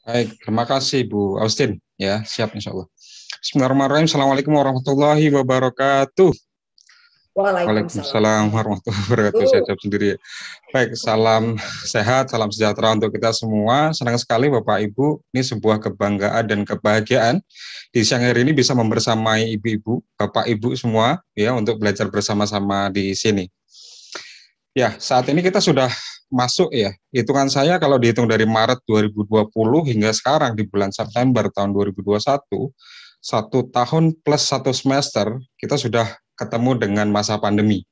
Baik, terima kasih Bu Austin. Ya, siap insya Allah. Bismillahirrahmanirrahim. Assalamualaikum warahmatullahi wabarakatuh. Waalaikumsalam. Waalaikumsalam warahmatullahi wabarakatuh. Saya jawab sendiri ya. Baik, salam sehat, salam sejahtera untuk kita semua. Senang sekali Bapak Ibu, ini sebuah kebanggaan dan kebahagiaan di siang hari ini bisa membersamai ibu-ibu, Bapak Ibu semua ya untuk belajar bersama-sama di sini. Ya, saat ini kita sudah masuk ya, hitungan saya kalau dihitung dari Maret 2020 hingga sekarang di bulan September tahun 2021, 1 tahun plus 1 semester, kita sudah ketemu dengan masa pandemi.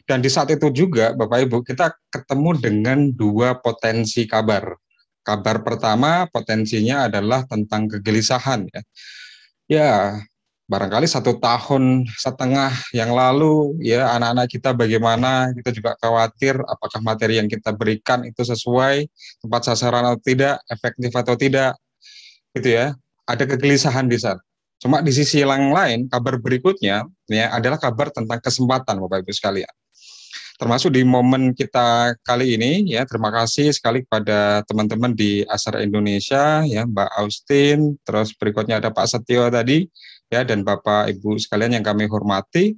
Dan di saat itu juga, Bapak Ibu, kita ketemu dengan dua potensi kabar. Kabar pertama potensinya adalah tentang kegelisahan ya. Ya, barangkali 1 tahun setengah yang lalu ya anak-anak kita bagaimana, kita juga khawatir apakah materi yang kita berikan itu sesuai tepat sasaran atau tidak, efektif atau tidak, gitu ya. Ada kegelisahan di sana. Cuma di sisi yang lain, kabar berikutnya ya adalah kabar tentang kesempatan Bapak Ibu sekalian. Termasuk di momen kita kali ini ya, terima kasih sekali kepada teman-teman di Asar Indonesia ya, Mbak Austin, terus berikutnya ada Pak Setio tadi ya, dan Bapak Ibu sekalian yang kami hormati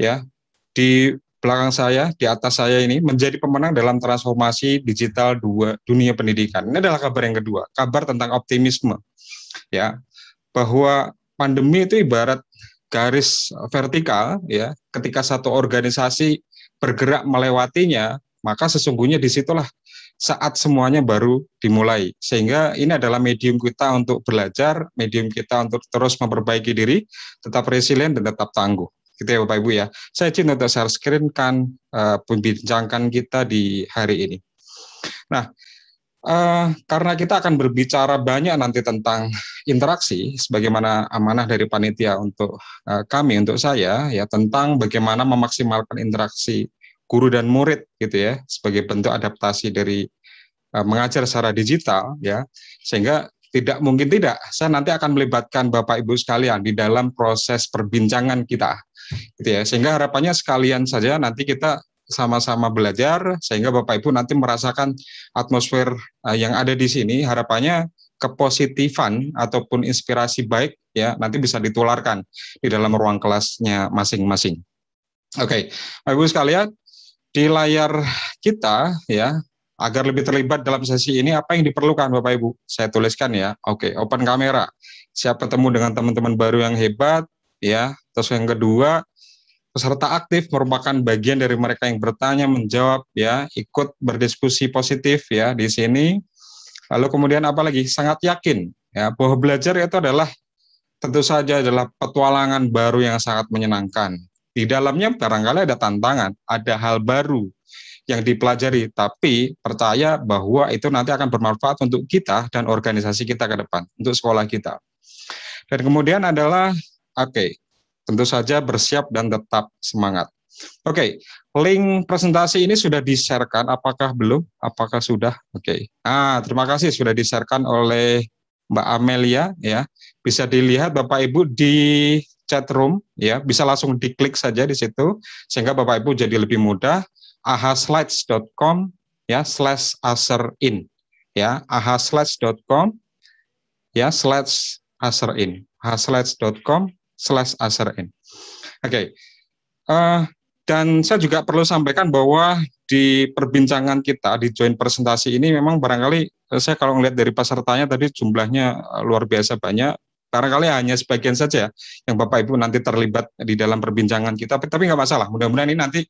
ya. Di belakang saya, di atas saya ini menjadi pemenang dalam transformasi digital dunia pendidikan. Ini adalah kabar yang kedua, kabar tentang optimisme ya, bahwa pandemi itu ibarat garis vertikal ya, ketika satu organisasi bergerak melewatinya, maka sesungguhnya disitulah saat semuanya baru dimulai. Sehingga ini adalah medium kita untuk belajar, medium kita untuk terus memperbaiki diri, tetap resilient dan tetap tangguh. Gitu ya Bapak Ibu ya. Saya izin untuk share screen kan pembicaraan kita di hari ini. Nah, karena kita akan berbicara banyak nanti tentang interaksi, sebagaimana amanah dari panitia untuk kami, untuk saya, ya tentang bagaimana memaksimalkan interaksi guru dan murid, gitu ya, sebagai bentuk adaptasi dari mengajar secara digital, ya, sehingga tidak mungkin tidak, saya nanti akan melibatkan Bapak Ibu sekalian di dalam proses perbincangan kita, gitu ya, sehingga harapannya sekalian saja nanti kita sama-sama belajar sehingga Bapak Ibu nanti merasakan atmosfer yang ada di sini, harapannya kepositifan ataupun inspirasi baik ya nanti bisa ditularkan di dalam ruang kelasnya masing-masing. Oke, Bapak Ibu sekalian, di layar kita ya, agar lebih terlibat dalam sesi ini apa yang diperlukan Bapak Ibu? Saya tuliskan ya. Oke, open kamera. Siap ketemu dengan teman-teman baru yang hebat ya. Terus yang kedua, peserta aktif merupakan bagian dari mereka yang bertanya, menjawab, ya, ikut berdiskusi positif ya di sini. Lalu kemudian apa lagi? Sangat yakin ya bahwa belajar itu adalah tentu saja adalah petualangan baru yang sangat menyenangkan. Di dalamnya barangkali ada tantangan, ada hal baru yang dipelajari, tapi percaya bahwa itu nanti akan bermanfaat untuk kita dan organisasi kita ke depan, untuk sekolah kita. Dan kemudian adalah, oke, tentu saja bersiap dan tetap semangat. Oke, link presentasi ini sudah di-share-kan, apakah belum? Apakah sudah? Oke. Terima kasih sudah di-share-kan oleh Mbak Amelia ya. Bisa dilihat Bapak Ibu di chat room ya, bisa langsung diklik saja di situ sehingga Bapak Ibu jadi lebih mudah. ahaslides.com ya /aserin ya, ahaslides.com ya /aserin, ahaslides.com/aserin. Oke. Dan saya juga perlu sampaikan bahwa di perbincangan kita di join presentasi ini memang barangkali saya kalau melihat dari pesertanya tadi jumlahnya luar biasa banyak. Barangkali hanya sebagian saja yang Bapak Ibu nanti terlibat di dalam perbincangan kita, tapi nggak masalah. Mudah-mudahan ini nanti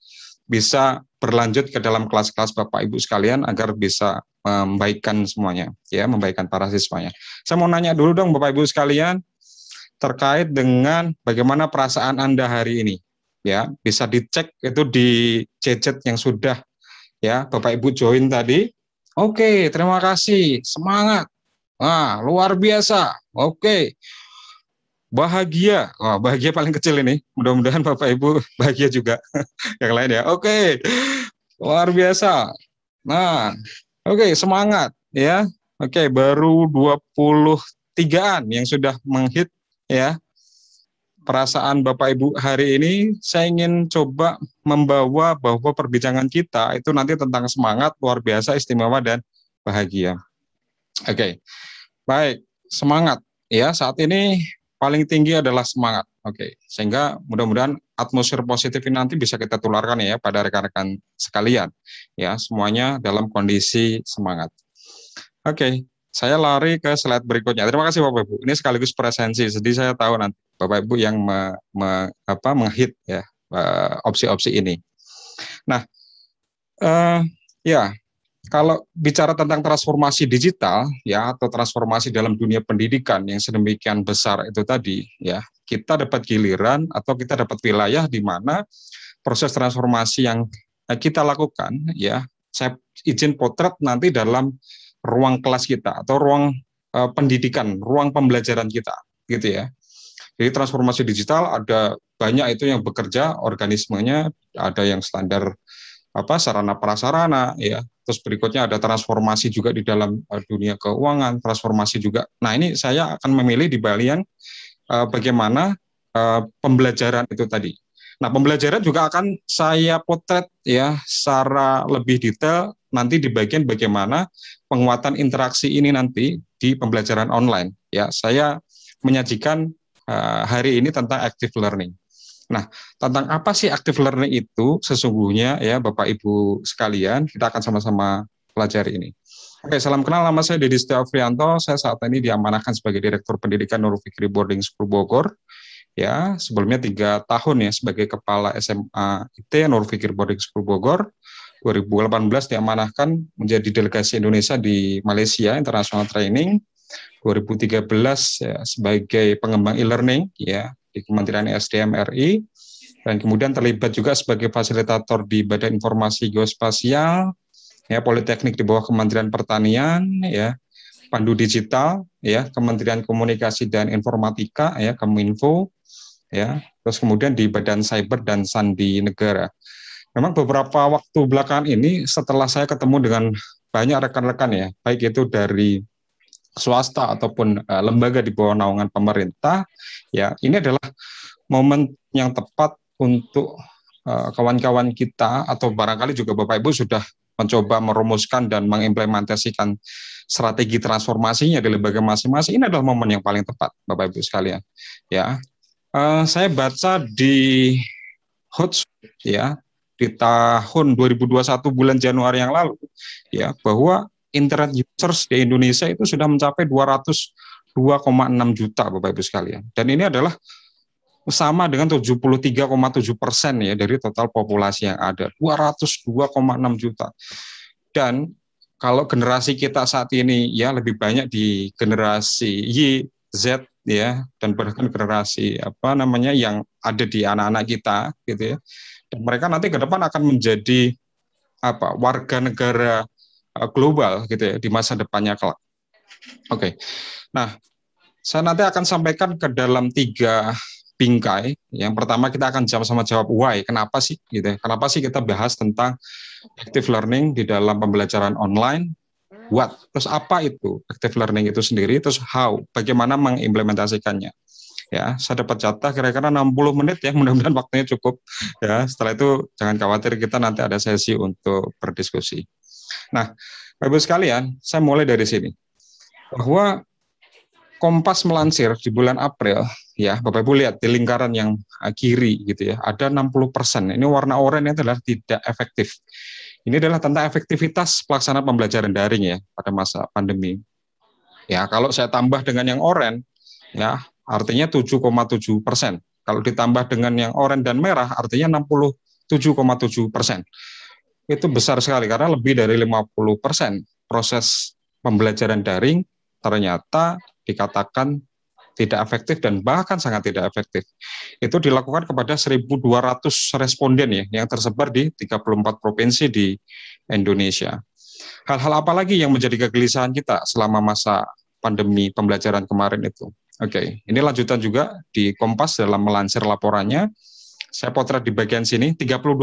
bisa berlanjut ke dalam kelas-kelas Bapak Ibu sekalian agar bisa membaikkan semuanya, ya, membaikkan para siswanya. Saya mau nanya dulu dong Bapak Ibu sekalian terkait dengan bagaimana perasaan Anda hari ini. Ya, bisa dicek itu di gadget yang sudah ya Bapak Ibu join tadi. Oke, terima kasih, semangat. Luar biasa. Oke. Bahagia. Bahagia paling kecil ini. Mudah-mudahan Bapak Ibu bahagia juga. Yang lain ya. Oke. Luar biasa. Nah, oke, semangat ya. Oke, baru 23-an yang sudah menghit ya perasaan Bapak Ibu hari ini. Saya ingin coba membawa bahwa perbincangan kita itu nanti tentang semangat, luar biasa, istimewa, dan bahagia. Oke. Baik, semangat. Ya, saat ini paling tinggi adalah semangat. Oke, sehingga mudah-mudahan atmosfer positif ini nanti bisa kita tularkan ya pada rekan-rekan sekalian. Ya, semuanya dalam kondisi semangat. Oke, saya lari ke slide berikutnya. Terima kasih Bapak Ibu. Ini sekaligus presensi, jadi saya tahu nanti Bapak Ibu yang menghit ya opsi-opsi ini. Nah, ya kalau bicara tentang transformasi digital ya atau transformasi dalam dunia pendidikan yang sedemikian besar itu tadi ya, kita dapat giliran atau kita dapat wilayah di mana proses transformasi yang kita lakukan ya, saya izin potret nanti dalam ruang kelas kita atau ruang pendidikan, ruang pembelajaran kita gitu ya. Jadi transformasi digital ada banyak itu yang bekerja organismenya, ada yang standar sarana prasarana ya. Terus berikutnya ada transformasi juga di dalam dunia keuangan, transformasi juga. Nah, ini saya akan memilih di bagian bagaimana pembelajaran itu tadi. Nah, pembelajaran juga akan saya potret ya secara lebih detail nanti di bagian bagaimana penguatan interaksi ini nanti di pembelajaran online. Ya, saya menyajikan hari ini tentang active learning. Nah, tentang apa sih active learning itu sesungguhnya ya Bapak Ibu sekalian, kita akan sama-sama pelajari ini. Oke, salam kenal, nama saya Dedi Setiaufrianto, saya saat ini diamanahkan sebagai Direktur Pendidikan Nurul Fikri Boarding School Bogor. Ya, sebelumnya 3 tahun ya sebagai Kepala SMA IT Nurul Fikri Boarding School Bogor. 2018 diamanahkan menjadi delegasi Indonesia di Malaysia International Training. 2013 ya, sebagai pengembang e-learning ya di Kementerian SDM RI, dan kemudian terlibat juga sebagai fasilitator di Badan Informasi Geospasial, ya Politeknik di bawah Kementerian Pertanian, ya Pandu Digital, ya Kementerian Komunikasi dan Informatika, ya Kominfo, ya terus kemudian di Badan Cyber dan Sandi Negara. Memang beberapa waktu belakangan ini setelah saya ketemu dengan banyak rekan-rekan ya, baik itu dari swasta ataupun lembaga di bawah naungan pemerintah, ya ini adalah momen yang tepat untuk kawan-kawan kita atau barangkali juga Bapak Ibu sudah mencoba merumuskan dan mengimplementasikan strategi transformasinya di lembaga masing-masing. Ini adalah momen yang paling tepat Bapak Ibu sekalian. Ya, saya baca di Hootsuite ya di tahun 2021 bulan Januari yang lalu ya bahwa internet users di Indonesia itu sudah mencapai 202,6 juta Bapak Ibu sekalian. Dan ini adalah sama dengan 73,7% ya dari total populasi yang ada, 202,6 juta. Dan kalau generasi kita saat ini ya lebih banyak di generasi Y, Z ya, dan bahkan generasi yang ada di anak-anak kita gitu ya. Dan mereka nanti ke depan akan menjadi warga negara global gitu ya di masa depannya kelak. Oke. Nah, saya nanti akan sampaikan ke dalam 3 bingkai. Yang pertama kita akan sama-sama jawab why, kenapa sih gitu ya. Kenapa sih kita bahas tentang active learning di dalam pembelajaran online? What? Terus apa itu active learning itu sendiri? Terus how? Bagaimana mengimplementasikannya? Ya, saya dapat jatah kira-kira 60 menit ya, mudah-mudahan waktunya cukup ya. Setelah itu jangan khawatir, kita nanti ada sesi untuk berdiskusi. Nah, Bapak Ibu sekalian, saya mulai dari sini. Bahwa Kompas melansir di bulan April, ya Bapak Ibu lihat di lingkaran yang kiri gitu ya, ada 60%. Ini warna oranye adalah tidak efektif. Ini adalah tentang efektivitas pelaksanaan pembelajaran daring ya pada masa pandemi. Ya, kalau saya tambah dengan yang oranye, ya artinya 7,7%. Kalau ditambah dengan yang oranye dan merah, artinya 67,7%. Itu besar sekali karena lebih dari 50% proses pembelajaran daring ternyata dikatakan tidak efektif dan bahkan sangat tidak efektif. Itu dilakukan kepada 1.200 responden ya yang tersebar di 34 provinsi di Indonesia. Hal-hal apa lagi yang menjadi kegelisahan kita selama masa pandemi pembelajaran kemarin itu? Oke, ini lanjutan juga di Kompas dalam melansir laporannya. Saya potret di bagian sini, 32%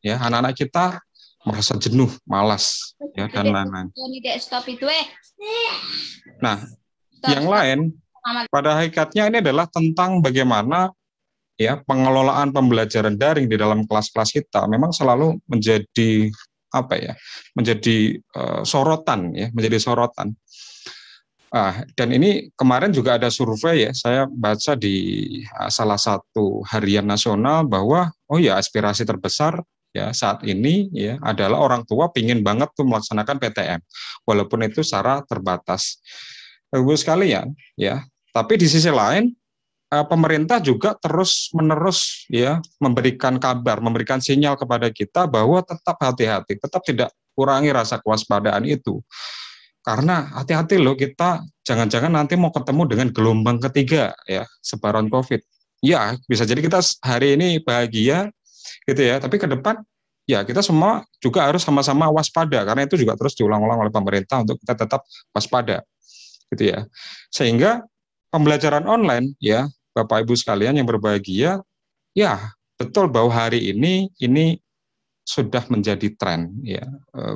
ya anak-anak kita merasa jenuh, malas, ya dan lain-lain. Nah, yang lain pada hakikatnya ini adalah tentang bagaimana ya pengelolaan pembelajaran daring di dalam kelas-kelas kita memang selalu menjadi menjadi sorotan ya, menjadi sorotan. Dan ini kemarin juga ada survei ya, saya baca di salah satu harian nasional bahwa aspirasi terbesar ya saat ini ya adalah orang tua pingin banget tuh melaksanakan PTM, walaupun itu secara terbatas. Ibu sekalian ya, tapi di sisi lain pemerintah juga terus-menerus ya memberikan kabar, memberikan sinyal kepada kita bahwa tetap hati-hati, tetap tidak kurangi rasa kewaspadaan itu. Karena hati-hati loh, kita jangan-jangan nanti mau ketemu dengan gelombang ketiga ya sebaran COVID. Ya bisa jadi kita hari ini bahagia gitu ya, tapi ke depan ya kita semua juga harus sama-sama waspada, karena itu juga terus diulang-ulang oleh pemerintah untuk kita tetap waspada gitu ya. Sehingga pembelajaran online ya Bapak Ibu sekalian yang berbahagia, ya betul bahwa hari ini sudah menjadi tren ya.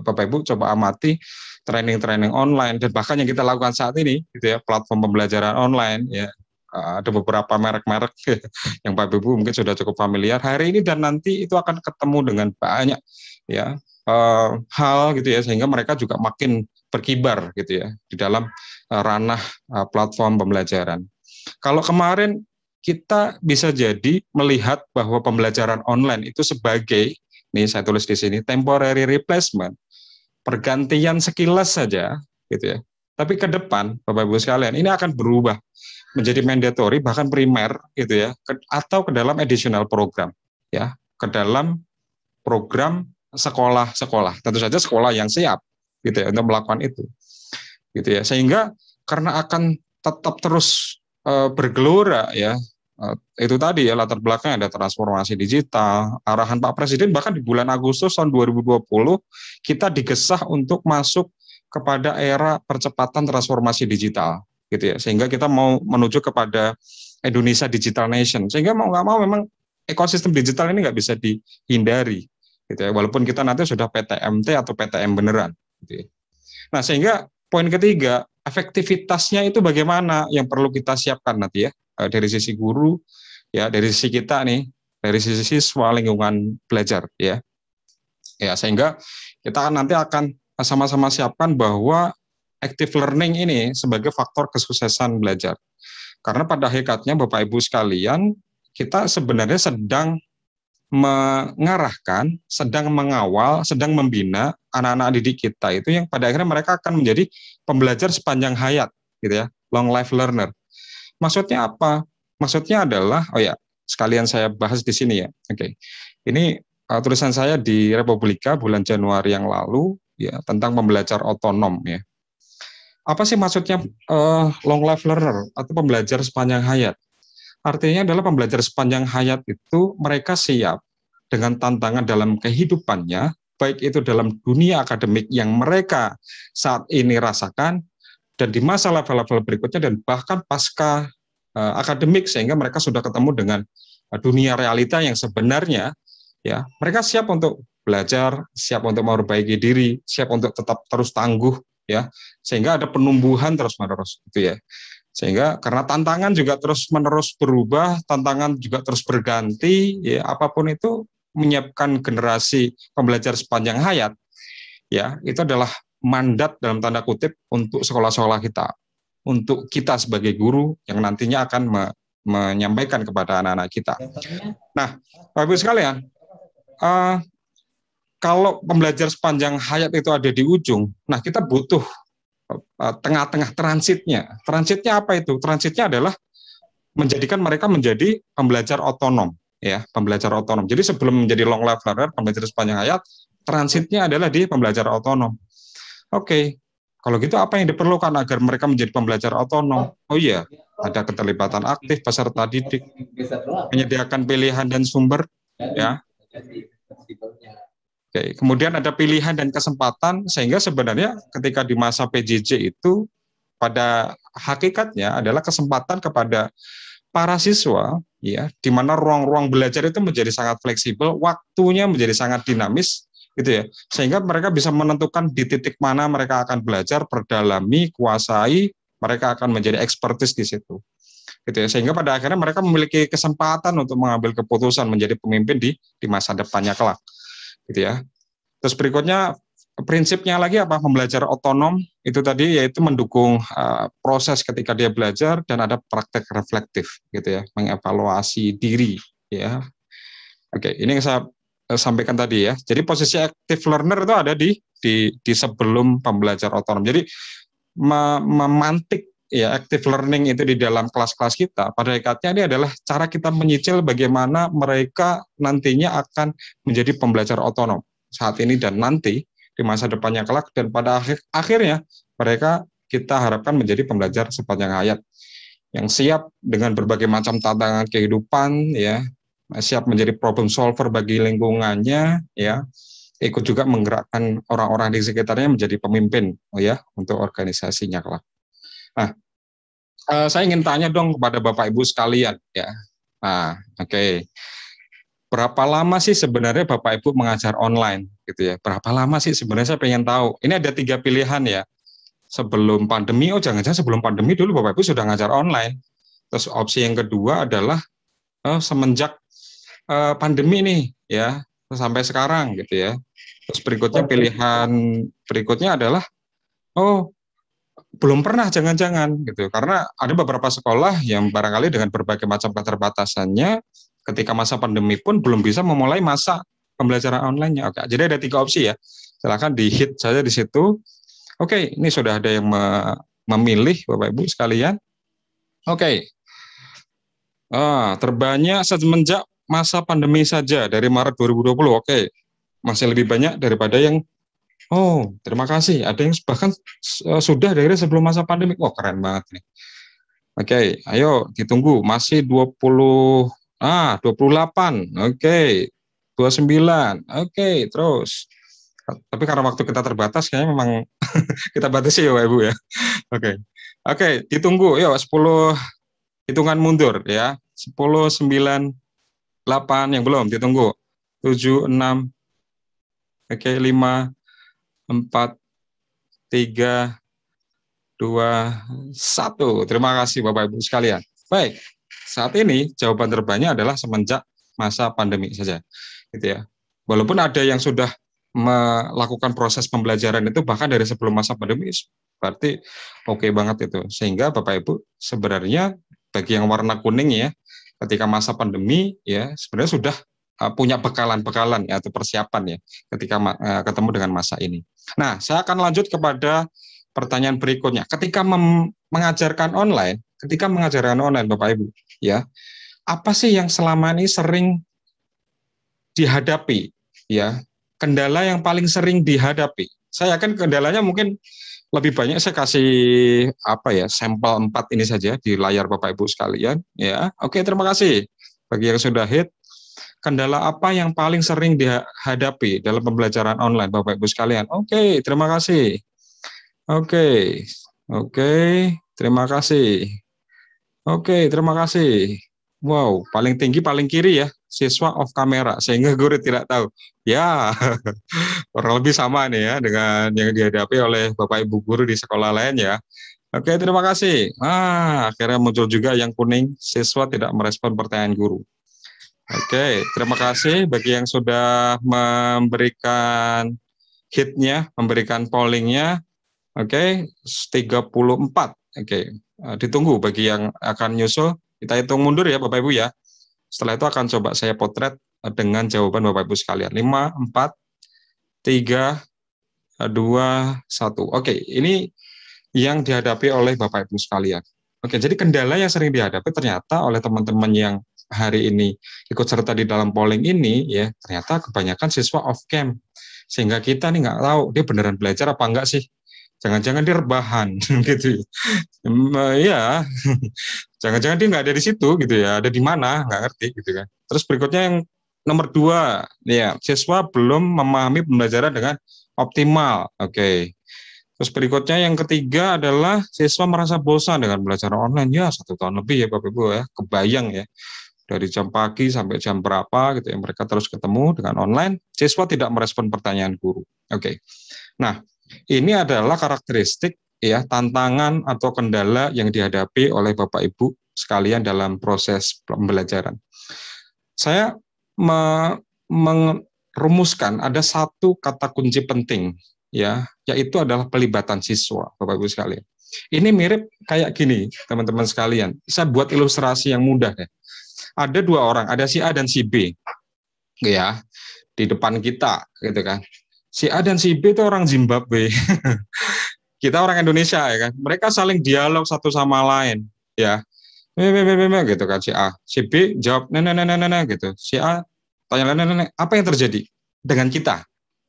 Bapak Ibu coba amati training online, dan bahkan yang kita lakukan saat ini gitu ya, platform pembelajaran online ya, ada beberapa merek-merek yang Bapak Ibu mungkin sudah cukup familiar hari ini dan nanti itu akan ketemu dengan banyak ya hal gitu ya, sehingga mereka juga makin berkibar gitu ya di dalam ranah platform pembelajaran. Kalau kemarin kita bisa jadi melihat bahwa pembelajaran online itu sebagai, nih saya tulis di sini, temporary replacement, pergantian sekilas saja gitu ya. Tapi ke depan Bapak Ibu sekalian ini akan berubah menjadi mandatory, bahkan primer gitu ya, atau ke dalam additional program ya, ke dalam program sekolah-sekolah. Tentu saja sekolah yang siap gitu ya untuk melakukan itu. Gitu ya. Sehingga karena akan tetap terus bergelora ya, itu tadi ya latar belakang ada transformasi digital, arahan Pak Presiden bahkan di bulan Agustus tahun 2020 kita digesah untuk masuk kepada era percepatan transformasi digital gitu ya, sehingga kita mau menuju kepada Indonesia Digital Nation, sehingga mau nggak mau memang ekosistem digital ini nggak bisa dihindari gitu ya, walaupun kita nanti sudah PTMT atau PTM beneran gitu ya. Nah sehingga poin ketiga, efektivitasnya itu bagaimana yang perlu kita siapkan nanti ya, dari sisi guru ya, dari sisi kita nih, dari sisi siswa, lingkungan belajar ya. Ya sehingga kita nanti akan sama-sama siapkan bahwa active learning ini sebagai faktor kesuksesan belajar. Karena pada hakikatnya Bapak Ibu sekalian, kita sebenarnya sedang mengarahkan, sedang mengawal, sedang membina anak-anak didik kita itu yang pada akhirnya mereka akan menjadi pembelajar sepanjang hayat gitu ya, long life learner. Maksudnya apa? Maksudnya adalah, sekalian saya bahas di sini ya. Oke. Ini tulisan saya di Republika bulan Januari yang lalu ya tentang pembelajar otonom ya. Apa sih maksudnya long life learner atau pembelajar sepanjang hayat? Artinya adalah pembelajar sepanjang hayat itu mereka siap dengan tantangan dalam kehidupannya, baik itu dalam dunia akademik yang mereka saat ini rasakan, dan di masa level-level berikutnya, dan bahkan pasca akademik, sehingga mereka sudah ketemu dengan dunia realita yang sebenarnya ya mereka siap untuk belajar, siap untuk memperbaiki diri, siap untuk tetap terus tangguh ya, sehingga ada penumbuhan terus-menerus gitu ya. Sehingga karena tantangan juga terus-menerus berubah, tantangan juga terus berganti ya, apapun itu menyiapkan generasi pembelajar sepanjang hayat ya, itu adalah mandat dalam tanda kutip untuk sekolah-sekolah kita, untuk kita sebagai guru yang nantinya akan menyampaikan kepada anak-anak kita. Nah, Bapak Ibu sekalian, kalau pembelajar sepanjang hayat itu ada di ujung, nah kita butuh tengah-tengah transitnya. Transitnya apa itu? Transitnya adalah menjadikan mereka menjadi pembelajar otonom, ya, pembelajar otonom. Jadi sebelum menjadi long life learner, pembelajar sepanjang hayat, transitnya adalah di pembelajar otonom. Oke, kalau gitu apa yang diperlukan agar mereka menjadi pembelajar otonom? Oh iya, ada keterlibatan aktif peserta didik, menyediakan pilihan dan sumber, ya. Oke, kemudian ada pilihan dan kesempatan, sehingga sebenarnya ketika di masa PJJ itu pada hakikatnya adalah kesempatan kepada para siswa, ya, di mana ruang-ruang belajar itu menjadi sangat fleksibel, waktunya menjadi sangat dinamis, gitu ya, sehingga mereka bisa menentukan di titik mana mereka akan belajar, perdalami, kuasai, mereka akan menjadi ekspertis di situ, gitu ya, sehingga pada akhirnya mereka memiliki kesempatan untuk mengambil keputusan menjadi pemimpin di masa depannya kelak, gitu ya. Terus berikutnya prinsipnya lagi apa? Pembelajaran otonom itu tadi yaitu mendukung proses ketika dia belajar dan ada praktek reflektif gitu ya, mengevaluasi diri ya. Oke, ini yang saya sampaikan tadi ya. Jadi posisi active learner itu ada di sebelum pembelajaran otonom. Jadi memantik ya active learning itu di dalam kelas-kelas kita. Pada hakikatnya ini adalah cara kita menyicil bagaimana mereka nantinya akan menjadi pembelajar otonom saat ini dan nanti di masa depannya kelak, dan pada akhirnya mereka kita harapkan menjadi pembelajar sepanjang hayat yang siap dengan berbagai macam tantangan kehidupan ya, siap menjadi problem solver bagi lingkungannya ya, ikut juga menggerakkan orang-orang di sekitarnya menjadi pemimpin ya untuk organisasinya kelak. Nah, saya ingin tanya dong kepada Bapak Ibu sekalian ya. Nah, oke. Berapa lama sih sebenarnya Bapak Ibu mengajar online gitu ya? Berapa lama sih sebenarnya, saya pengen tahu. Ini ada 3 pilihan ya. Sebelum pandemi, jangan-jangan sebelum pandemi dulu Bapak Ibu sudah ngajar online. Terus opsi yang kedua adalah semenjak pandemi nih ya, sampai sekarang gitu ya. Terus berikutnya pilihan berikutnya adalah belum pernah jangan-jangan gitu. Karena ada beberapa sekolah yang barangkali dengan berbagai macam keterbatasannya ketika masa pandemi pun belum bisa memulai masa pembelajaran online-nya. Oke, jadi ada 3 opsi ya. Silakan di-hit saja di situ. Oke, ini sudah ada yang memilih Bapak Ibu sekalian. Oke. Terbanyak semenjak masa pandemi saja dari Maret 2020. Oke. Masih lebih banyak daripada yang terima kasih. Ada yang bahkan sudah dari sebelum masa pandemi. Wah, keren banget nih. Oke, ayo ditunggu. Masih 28. Oke. 29. Oke, terus. Tapi karena waktu kita terbatas, kayaknya memang kita batasi ya Bapak Ibu ya. Oke, ditunggu. Yuk, 10 hitungan mundur ya. 10, 9, 8 yang belum ditunggu. 7, 6. Oke, 5, 4, 3, 2, 1. Terima kasih Bapak Ibu sekalian. Baik, saat ini jawaban terbanyak adalah semenjak masa pandemi saja, gitu ya. Walaupun ada yang sudah melakukan proses pembelajaran itu bahkan dari sebelum masa pandemi, berarti oke banget itu. Sehingga Bapak Ibu sebenarnya bagi yang warna kuning ya, ketika masa pandemi ya sebenarnya sudah punya bekalan-bekalan ya, atau persiapan ya ketika ketemu dengan masa ini. Nah, saya akan lanjut kepada pertanyaan berikutnya. Ketika mengajarkan online Bapak Ibu ya, apa sih yang selama ini sering dihadapi ya? Kendala yang paling sering dihadapi. Saya yakin kendalanya mungkin lebih banyak, saya kasih sampel 4 ini saja di layar Bapak Ibu sekalian ya. Oke, terima kasih bagi yang sudah hit. Kendala apa yang paling sering dihadapi dalam pembelajaran online Bapak Ibu sekalian? Oke, terima kasih. Oke, terima kasih. Oke, terima kasih. Wow, paling tinggi paling kiri ya, siswa off kamera, sehingga guru tidak tahu. Ya, kurang lebih sama nih ya dengan yang dihadapi oleh Bapak Ibu guru di sekolah lain ya. Oke, terima kasih. Akhirnya muncul juga yang kuning, siswa tidak merespon pertanyaan guru. Oke, terima kasih bagi yang sudah memberikan hitnya, memberikan pollingnya. Oke, 34. Oke, ditunggu bagi yang akan nyusul. Kita hitung mundur ya Bapak Ibu ya. Setelah itu akan coba saya potret dengan jawaban Bapak Ibu sekalian. 5, 4, 3, 2, 1. Oke, ini yang dihadapi oleh Bapak Ibu sekalian. Oke, jadi kendala yang sering dihadapi ternyata oleh teman-teman yang hari ini ikut serta di dalam polling ini ya, ternyata kebanyakan siswa off cam. Sehingga kita nih nggak tahu dia beneran belajar apa enggak sih. Jangan-jangan dia rebahan gitu ya. Jangan-jangan dia nggak ada di situ gitu ya, ada di mana nggak ngerti gitu kan. Terus berikutnya yang nomor 2 ya, siswa belum memahami pembelajaran dengan optimal. Oke. Terus berikutnya yang ketiga adalah siswa merasa bosan dengan belajar online. Ya 1 tahun lebih ya Bapak Ibu ya, kebayang ya, dari jam pagi sampai jam berapa gitu ya, mereka terus ketemu dengan online. Siswa tidak merespon pertanyaan guru. Oke. Nah, ini adalah karakteristik ya, tantangan atau kendala yang dihadapi oleh Bapak Ibu sekalian dalam proses pembelajaran. Saya merumuskan ada 1 kata kunci penting ya, yaitu adalah pelibatan siswa, Bapak Ibu sekalian. Ini mirip kayak gini, teman-teman sekalian. Saya buat ilustrasi yang mudah ya. Ada dua orang, ada si A dan si B, ya, di depan kita, gitu kan. Si A dan si B itu orang Zimbabwe. Kita orang Indonesia ya kan. Mereka saling dialog satu sama lain, ya. Gitu kan si A. Si B jawab nenek gitu. Si A tanya nenek, apa yang terjadi dengan kita?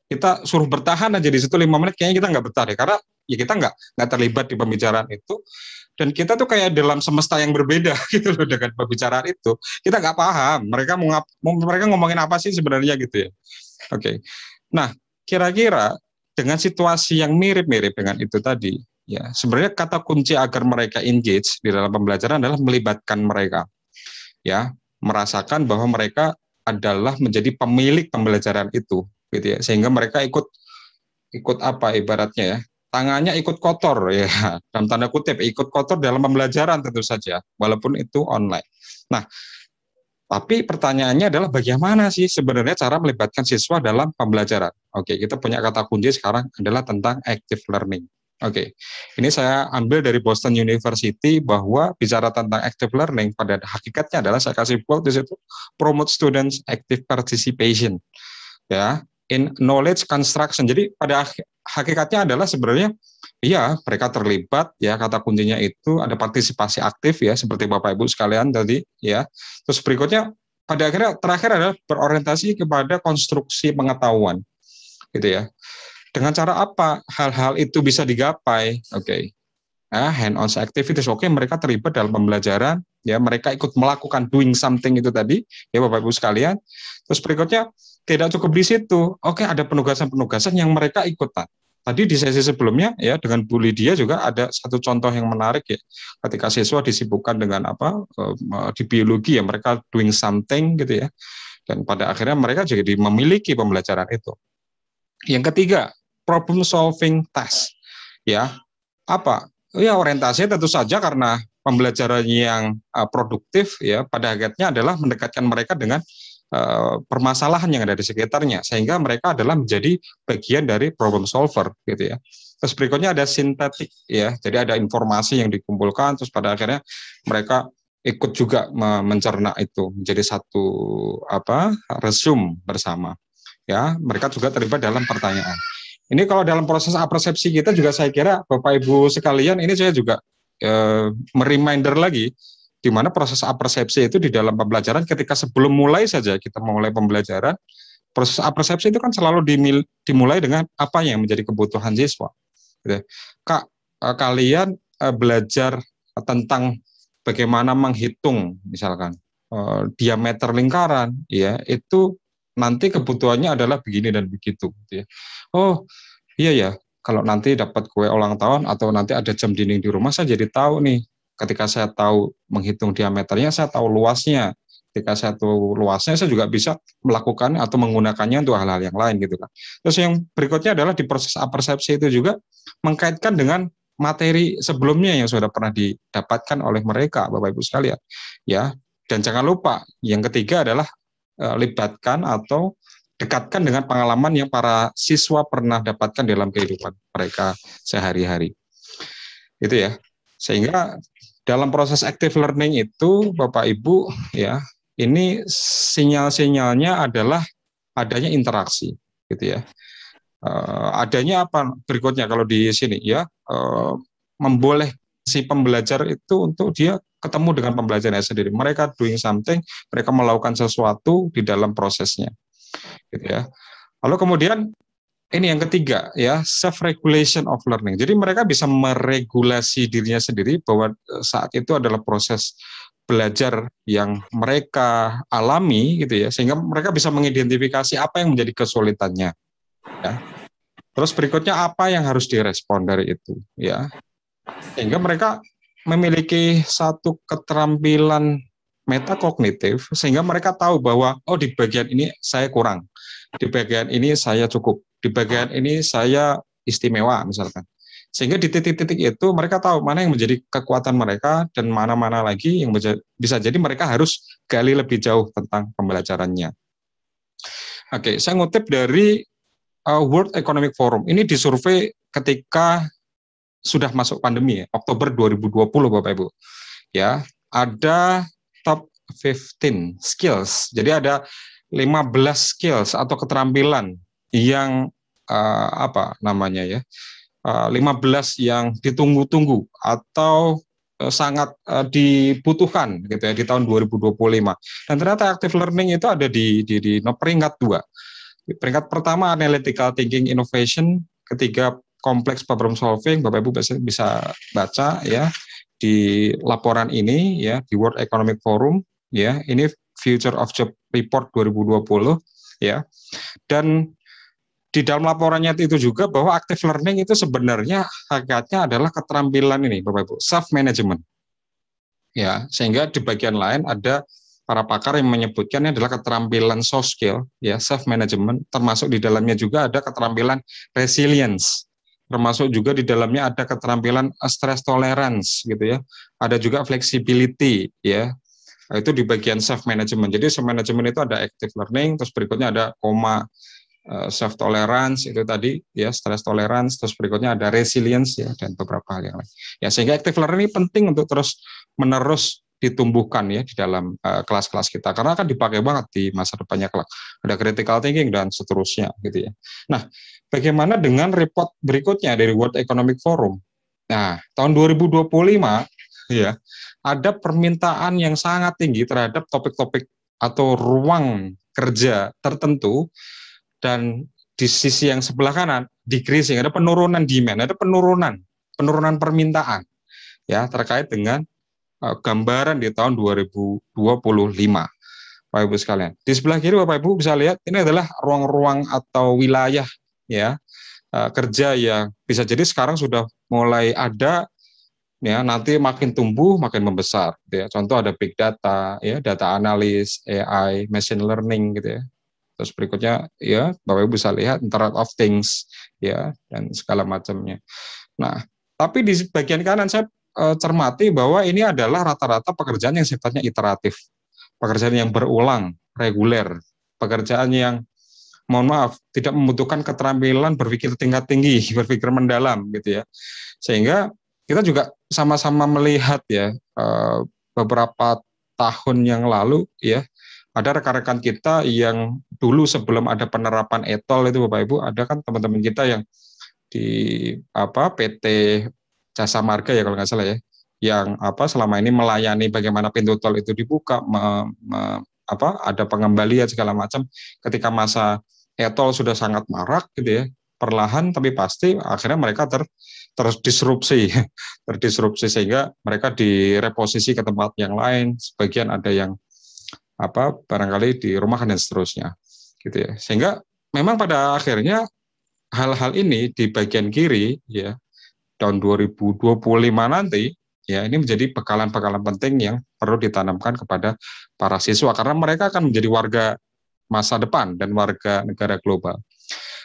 Kita suruh bertahan aja di situ 5 menit, kayaknya kita nggak betah deh, karena ya kita nggak terlibat di pembicaraan itu, dan kita tuh kayak dalam semesta yang berbeda gitu loh dengan pembicaraan itu. Kita nggak paham mereka ngomongin apa sih sebenarnya gitu ya. Oke. Nah, kira-kira dengan situasi yang mirip-mirip dengan itu tadi, ya sebenarnya kata kunci agar mereka engage di dalam pembelajaran adalah melibatkan mereka, ya, merasakan bahwa mereka adalah menjadi pemilik pembelajaran itu, gitu ya, sehingga mereka ikut apa ibaratnya ya, tangannya ikut kotor ya, dalam tanda kutip ikut kotor dalam pembelajaran tentu saja, walaupun itu online. Nah, tapi pertanyaannya adalah bagaimana sih sebenarnya cara melibatkan siswa dalam pembelajaran? Oke, kita punya kata kunci sekarang adalah tentang active learning. Oke, ini saya ambil dari Boston University bahwa bicara tentang active learning pada hakikatnya adalah saya kasih quote di situ, promote students active participation, ya, in knowledge construction. Jadi pada hakikatnya adalah sebenarnya iya mereka terlibat ya, kata kuncinya itu ada partisipasi aktif ya, seperti Bapak Ibu sekalian tadi ya. Terus berikutnya pada akhirnya terakhir adalah berorientasi kepada konstruksi pengetahuan gitu ya. Dengan cara apa hal-hal itu bisa digapai? Oke. Hand-on activities, oke, mereka terlibat dalam pembelajaran ya, mereka ikut melakukan doing something itu tadi ya Bapak Ibu sekalian. Terus berikutnya tidak cukup di situ. Oke, ada penugasan-penugasan yang mereka ikutan. Tadi di sesi sebelumnya ya dengan Bu Lydia juga ada satu contoh yang menarik ya. Ketika siswa disibukkan dengan di biologi ya, mereka doing something gitu ya. Dan pada akhirnya mereka jadi memiliki pembelajaran itu. Yang ketiga, problem solving task. Ya. Apa? Ya orientasinya tentu saja karena pembelajaran yang produktif ya, pada akhirnya adalah mendekatkan mereka dengan permasalahan yang ada di sekitarnya, sehingga mereka adalah menjadi bagian dari problem solver gitu ya. Terus berikutnya ada sintetik ya, jadi ada informasi yang dikumpulkan, terus pada akhirnya mereka ikut juga mencerna itu menjadi satu resume bersama ya. Mereka juga terlibat dalam pertanyaan. Ini kalau dalam proses apersepsi kita juga saya kira Bapak Ibu sekalian, ini saya juga mereminder lagi di mana proses apersepsi itu di dalam pembelajaran, ketika sebelum mulai saja kita memulai pembelajaran, proses apersepsi itu kan selalu dimulai dengan apa yang menjadi kebutuhan siswa. Kak, kalian belajar tentang bagaimana menghitung misalkan diameter lingkaran, ya itu nanti kebutuhannya adalah begini dan begitu. Oh iya ya, kalau nanti dapat kue ulang tahun atau nanti ada jam dinding di rumah, saya jadi tahu nih. Ketika saya tahu menghitung diameternya, saya tahu luasnya. Ketika saya tahu luasnya, saya juga bisa melakukan atau menggunakannya untuk hal-hal yang lain gitu kan. Terus yang berikutnya adalah di proses apersepsi itu juga mengkaitkan dengan materi sebelumnya yang sudah pernah didapatkan oleh mereka, Bapak Ibu sekalian. Ya, dan jangan lupa yang ketiga adalah libatkan atau dekatkan dengan pengalaman yang para siswa pernah dapatkan dalam kehidupan mereka sehari-hari. Itu ya. Sehingga dalam proses active learning itu Bapak Ibu ya, ini sinyal-sinyalnya adalah adanya interaksi gitu ya. Adanya apa berikutnya kalau di sini ya, memboleh si pembelajar itu untuk dia ketemu dengan pembelajarannya sendiri. Mereka doing something, mereka melakukan sesuatu di dalam prosesnya. Gitu ya. Lalu kemudian ini yang ketiga ya, self regulation of learning. Jadi mereka bisa meregulasi dirinya sendiri bahwa saat itu adalah proses belajar yang mereka alami gitu ya, sehingga mereka bisa mengidentifikasi apa yang menjadi kesulitannya ya. Terus berikutnya apa yang harus direspon dari itu ya. Sehingga mereka memiliki satu keterampilan metakognitif sehingga mereka tahu bahwa oh di bagian ini saya kurang, di bagian ini saya cukup, di bagian ini saya istimewa misalkan. Sehingga di titik-titik itu mereka tahu mana yang menjadi kekuatan mereka dan mana-mana lagi yang bisa jadi mereka harus gali lebih jauh tentang pembelajarannya. Oke, saya ngutip dari World Economic Forum ini disurvei ketika sudah masuk pandemi, Oktober 2020, Bapak Ibu. Ya, ada top 15 skills. Jadi ada 15 skills atau keterampilan yang 15 yang ditunggu-tunggu atau sangat dibutuhkan gitu ya di tahun 2025. Dan ternyata active learning itu ada di peringkat 2. Peringkat pertama analytical thinking innovation, ketiga complex problem solving. Bapak Ibu bisa baca ya di laporan ini ya di World Economic Forum ya. Ini Future of Job Report 2020 ya. Dan di dalam laporannya itu juga bahwa active learning itu sebenarnya hakikatnya adalah keterampilan ini Bapak Ibu, self management. Ya, sehingga di bagian lain ada para pakar yang menyebutkannya adalah keterampilan soft skill ya, self management, termasuk di dalamnya juga ada keterampilan resilience. Termasuk juga di dalamnya ada keterampilan stress tolerance gitu ya. Ada juga flexibility ya. Itu di bagian self management. Jadi self management itu ada active learning, terus berikutnya ada self tolerance itu tadi ya, stress tolerance, terus berikutnya ada resilience ya, dan beberapa hal yang lain. Ya, sehingga active learning ini penting untuk terus menerus ditumbuhkan ya di dalam kelas-kelas kita, karena akan dipakai banget di masa depannya kelak. Ada critical thinking dan seterusnya gitu ya. Nah, bagaimana dengan report berikutnya dari World Economic Forum? Nah, tahun 2025 ya, ada permintaan yang sangat tinggi terhadap topik-topik atau ruang kerja tertentu, dan di sisi yang sebelah kanan decreasing, ada penurunan demand, ada penurunan permintaan ya terkait dengan gambaran di tahun 2025. Bapak Ibu sekalian. Di sebelah kiri Bapak Ibu bisa lihat ini adalah ruang-ruang atau wilayah ya kerja yang bisa jadi sekarang sudah mulai ada ya, nanti makin tumbuh makin membesar gitu ya. Contoh ada big data ya, data analis, AI, machine learning gitu ya. Terus berikutnya ya Bapak Ibu bisa lihat Internet of Things ya, dan segala macamnya. Nah, tapi di bagian kanan saya cermati bahwa ini adalah rata-rata pekerjaan yang sifatnya iteratif, pekerjaan yang berulang, reguler, pekerjaan yang mohon maaf tidak membutuhkan keterampilan berpikir tingkat tinggi, berpikir mendalam gitu ya. Sehingga kita juga sama-sama melihat ya beberapa tahun yang lalu ya, ada rekan-rekan kita yang dulu sebelum ada penerapan ETOL itu Bapak Ibu, ada kan teman-teman kita yang di PT Jasa Marga ya kalau nggak salah ya, yang selama ini melayani bagaimana pintu tol itu dibuka, ada pengembalian segala macam. Ketika masa ETOL sudah sangat marak gitu ya, perlahan tapi pasti akhirnya mereka terdisrupsi sehingga mereka direposisi ke tempat yang lain, sebagian ada yang barangkali dirumahkan dan seterusnya gitu ya. Sehingga memang pada akhirnya hal-hal ini di bagian kiri ya, tahun 2025 nanti ya, ini menjadi bekalan-bekalan penting yang perlu ditanamkan kepada para siswa, karena mereka akan menjadi warga masa depan dan warga negara global.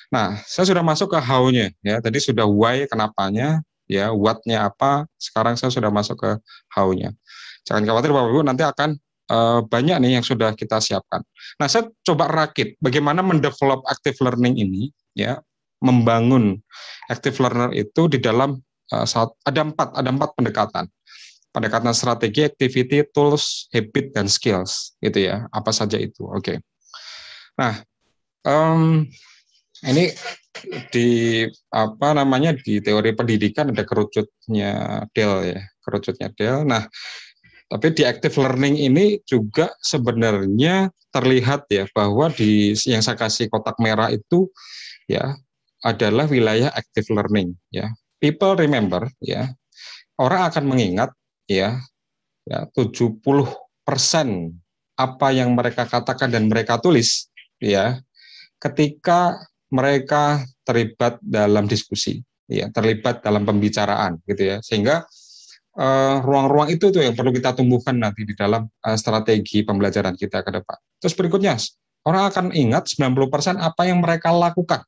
Nah, saya sudah masuk ke how-nya ya. Tadi sudah why, kenapanya ya, what-nya apa. Sekarang saya sudah masuk ke how-nya. Jangan khawatir Bapak Ibu, nanti akan banyak nih yang sudah kita siapkan. Nah, saya coba rakit bagaimana mendevelop active learning ini ya, membangun active learner itu di dalam ada empat pendekatan. Pendekatan strategi, activity, tools, habit, dan skills gitu ya. Apa saja itu? Oke. Nah, ini di di teori pendidikan ada kerucutnya Dell ya, kerucutnya Dell. Nah, tapi di active learning ini juga sebenarnya terlihat ya bahwa di yang saya kasih kotak merah itu ya adalah wilayah active learning ya. People remember ya. Orang akan mengingat ya 70% apa yang mereka katakan dan mereka tulis ya ketika mereka terlibat dalam diskusi ya, terlibat dalam pembicaraan gitu ya. Sehingga ruang-ruang itu tuh yang perlu kita tumbuhkan nanti di dalam strategi pembelajaran kita ke depan. Terus berikutnya, orang akan ingat 90% apa yang mereka lakukan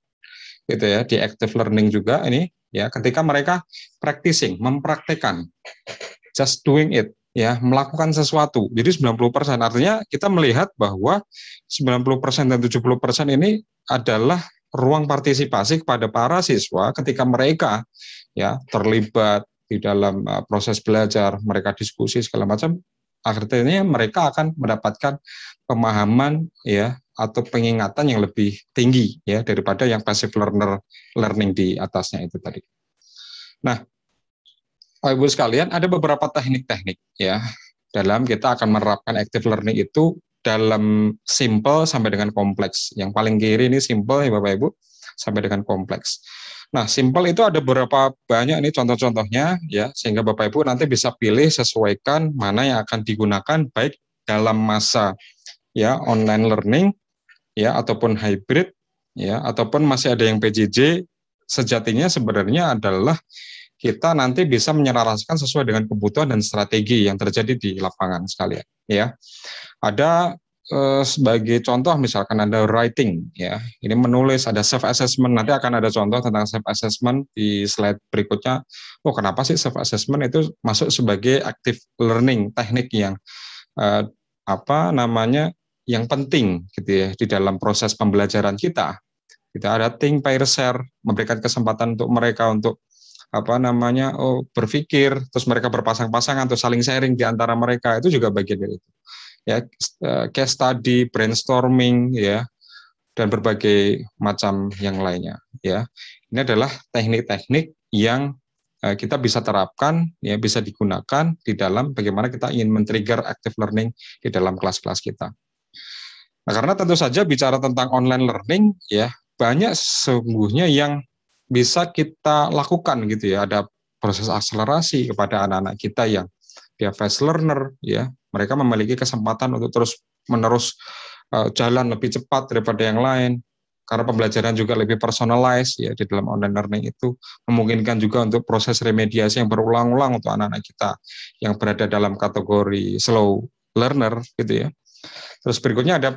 gitu ya di active learning juga ini ya, ketika mereka practicing, mempraktekkan, just doing it ya, melakukan sesuatu. Jadi 90%, artinya kita melihat bahwa 90% dan 70% ini adalah ruang partisipasi kepada para siswa ketika mereka ya terlibat di dalam proses belajar, mereka diskusi segala macam, akhirnya mereka akan mendapatkan pemahaman ya atau pengingatan yang lebih tinggi ya daripada yang passive learning di atasnya itu tadi. Nah, Ibu sekalian, ada beberapa teknik-teknik ya dalam kita akan menerapkan active learning itu dalam simple sampai dengan kompleks. Yang paling kiri ini simple ya Bapak Ibu, sampai dengan kompleks. Nah, simple itu ada beberapa banyak ini contoh-contohnya ya, sehingga Bapak Ibu nanti bisa pilih sesuaikan mana yang akan digunakan baik dalam masa ya online learning ya ataupun hybrid ya ataupun masih ada yang PJJ. Sejatinya sebenarnya adalah kita nanti bisa menyelaraskan sesuai dengan kebutuhan dan strategi yang terjadi di lapangan sekalian ya. Ada sebagai contoh misalkan ada writing ya, ini menulis, ada self assessment, nanti akan ada contoh tentang self assessment di slide berikutnya. Oh, kenapa sih self assessment itu masuk sebagai active learning, teknik yang yang penting gitu ya di dalam proses pembelajaran kita. Kita ada think, pair, share, memberikan kesempatan untuk mereka untuk berpikir, terus mereka berpasang-pasangan atau saling sharing di antara mereka, itu juga bagian dari itu. Ya, case study, brainstorming, ya, dan berbagai macam yang lainnya. Ya, ini adalah teknik-teknik yang kita bisa terapkan, ya, bisa digunakan di dalam bagaimana kita ingin men-trigger active learning di dalam kelas-kelas kita. Nah, karena tentu saja bicara tentang online learning, ya, banyak sesungguhnya yang bisa kita lakukan gitu ya. Ada proses akselerasi kepada anak-anak kita yang dia fast learner ya, mereka memiliki kesempatan untuk terus-menerus jalan lebih cepat daripada yang lain karena pembelajaran juga lebih personalized ya di dalam online learning itu, memungkinkan juga untuk proses remediasi yang berulang-ulang untuk anak-anak kita yang berada dalam kategori slow learner gitu ya. Terus berikutnya ada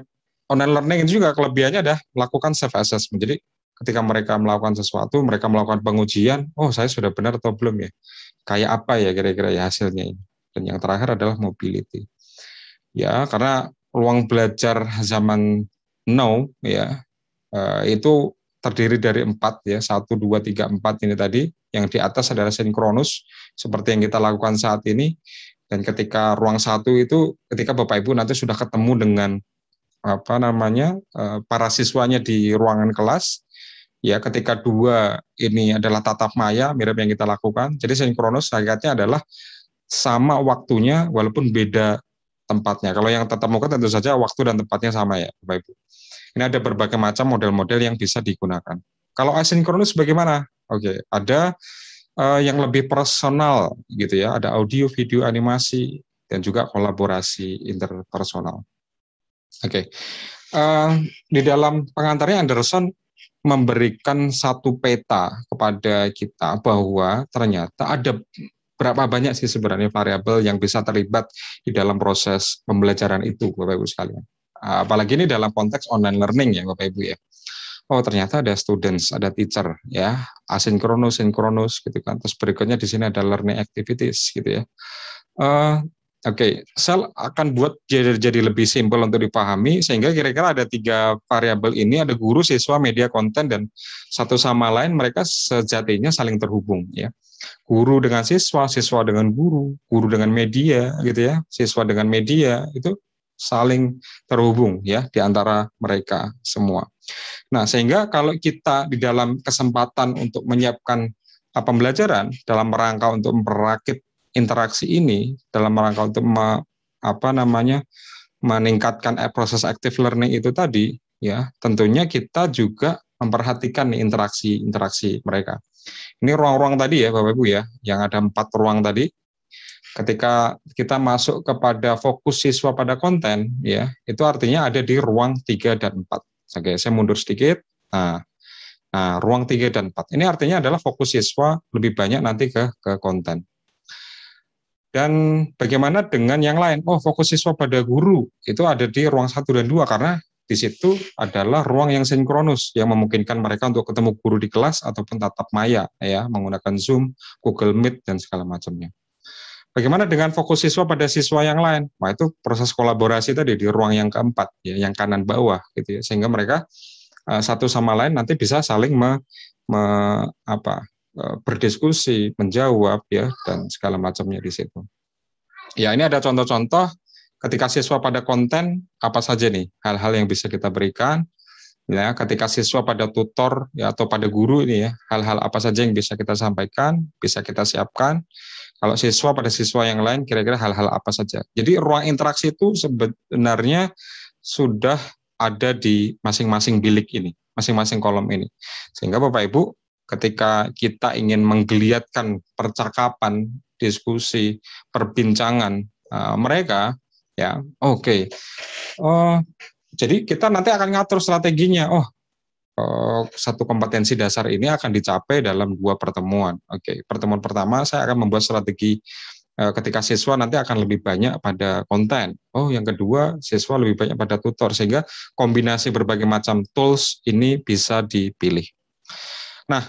online learning itu juga kelebihannya ada melakukan self assessment. Jadi ketika mereka melakukan sesuatu, mereka melakukan pengujian, oh saya sudah benar atau belum ya, kayak apa ya kira-kira ya hasilnya ini. Dan yang terakhir adalah mobility. Ya, karena ruang belajar zaman now ya itu terdiri dari 4 ya, 1, 2, 3, 4 ini tadi. Yang di atas adalah sinkronus seperti yang kita lakukan saat ini. Dan ketika ruang 1 itu ketika Bapak Ibu nanti sudah ketemu dengan para siswanya di ruangan kelas. Ya, ketika 2 ini adalah tatap maya, mirip yang kita lakukan. Jadi sinkronus hakikatnya adalah sama waktunya walaupun beda tempatnya. Kalau yang tatap muka tentu saja waktu dan tempatnya sama ya, Bapak Ibu. Ini ada berbagai macam model-model yang bisa digunakan. Kalau asinkronus bagaimana? Oke, ada yang lebih personal gitu ya, ada audio, video, animasi, dan juga kolaborasi interpersonal. Oke, di dalam pengantarnya Anderson memberikan satu peta kepada kita bahwa ternyata ada berapa banyak sih sebenarnya variabel yang bisa terlibat di dalam proses pembelajaran itu, Bapak Ibu sekalian. Apalagi ini dalam konteks online learning ya, Bapak Ibu ya. Oh, ternyata ada students, ada teacher ya, asinkronus, sinkronus gitu kan. Terus berikutnya di sini ada learning activities gitu ya. Oke, saya akan buat jadi lebih simpel untuk dipahami, sehingga kira-kira ada 3 variabel ini, ada guru, siswa, media, konten, dan satu sama lain mereka sejatinya saling terhubung ya. Guru dengan siswa, siswa dengan guru, guru dengan media gitu ya, siswa dengan media itu saling terhubung ya di antara mereka semua. Nah, sehingga kalau kita di dalam kesempatan untuk menyiapkan pembelajaran dalam rangka untuk merakit interaksi ini, dalam rangka untuk meningkatkan proses active learning itu tadi, ya tentunya kita juga memperhatikan nih interaksi mereka. Ini ruang-ruang tadi ya Bapak Ibu ya, yang ada 4 ruang tadi. Ketika kita masuk kepada fokus siswa pada konten, ya itu artinya ada di ruang 3 dan 4. Oke, saya mundur sedikit. Nah, ruang 3 dan 4. Ini artinya adalah fokus siswa lebih banyak nanti ke konten. Dan bagaimana dengan yang lain? Oh, fokus siswa pada guru itu ada di ruang 1 dan 2 karena di situ adalah ruang yang sinkronus yang memungkinkan mereka untuk ketemu guru di kelas ataupun tatap maya ya, menggunakan Zoom, Google Meet dan segala macamnya. Bagaimana dengan fokus siswa pada siswa yang lain? Nah, itu proses kolaborasi tadi di ruang yang keempat ya, yang kanan bawah gitu ya, sehingga mereka satu sama lain nanti bisa saling berdiskusi, menjawab ya dan segala macamnya di situ. Ya, ini ada contoh-contoh ketika siswa pada konten apa saja nih hal-hal yang bisa kita berikan. Ya, ketika siswa pada tutor ya atau pada guru ini ya, hal-hal apa saja yang bisa kita sampaikan, bisa kita siapkan. Kalau siswa pada siswa yang lain kira-kira hal-hal apa saja. Jadi ruang interaksi itu sebenarnya sudah ada di masing-masing bilik ini, masing-masing kolom ini. Sehingga Bapak Ibu ketika kita ingin menggeliatkan percakapan, diskusi, perbincangan mereka ya, oke. Jadi kita nanti akan ngatur strateginya. Satu kompetensi dasar ini akan dicapai dalam 2 pertemuan. Oke, pertemuan pertama saya akan membuat strategi ketika siswa nanti akan lebih banyak pada konten. Yang kedua siswa lebih banyak pada tutor, sehingga kombinasi berbagai macam tools ini bisa dipilih. Nah,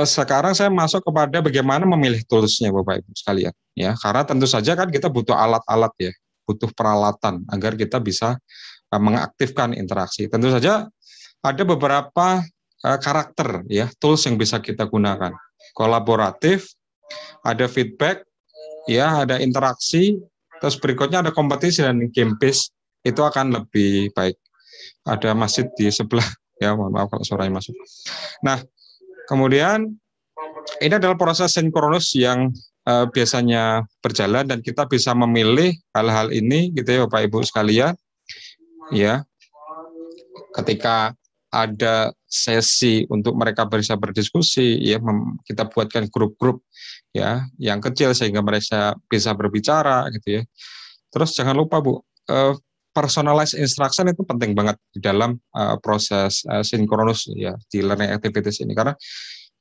sekarang saya masuk kepada bagaimana memilih toolsnya Bapak Ibu sekalian. Ya, karena tentu saja kan kita butuh alat-alat ya, butuh peralatan agar kita bisa mengaktifkan interaksi. Tentu saja ada beberapa karakter ya tools yang bisa kita gunakan. Kolaboratif, ada feedback, ya ada interaksi, terus berikutnya ada kompetisi dan game based, itu akan lebih baik. Ada masjid di sebelah ya, mohon maaf kalau suaranya masuk. Nah, kemudian ini adalah proses sinkronus yang biasanya berjalan dan kita bisa memilih hal-hal ini gitu ya Bapak Ibu sekalian. Ya. Ketika ada sesi untuk mereka bisa berdiskusi ya, kita buatkan grup-grup ya yang kecil sehingga mereka bisa berbicara gitu ya. Terus jangan lupa Bu, personalized instruction itu penting banget di dalam proses sinkronus ya di learning activities ini, karena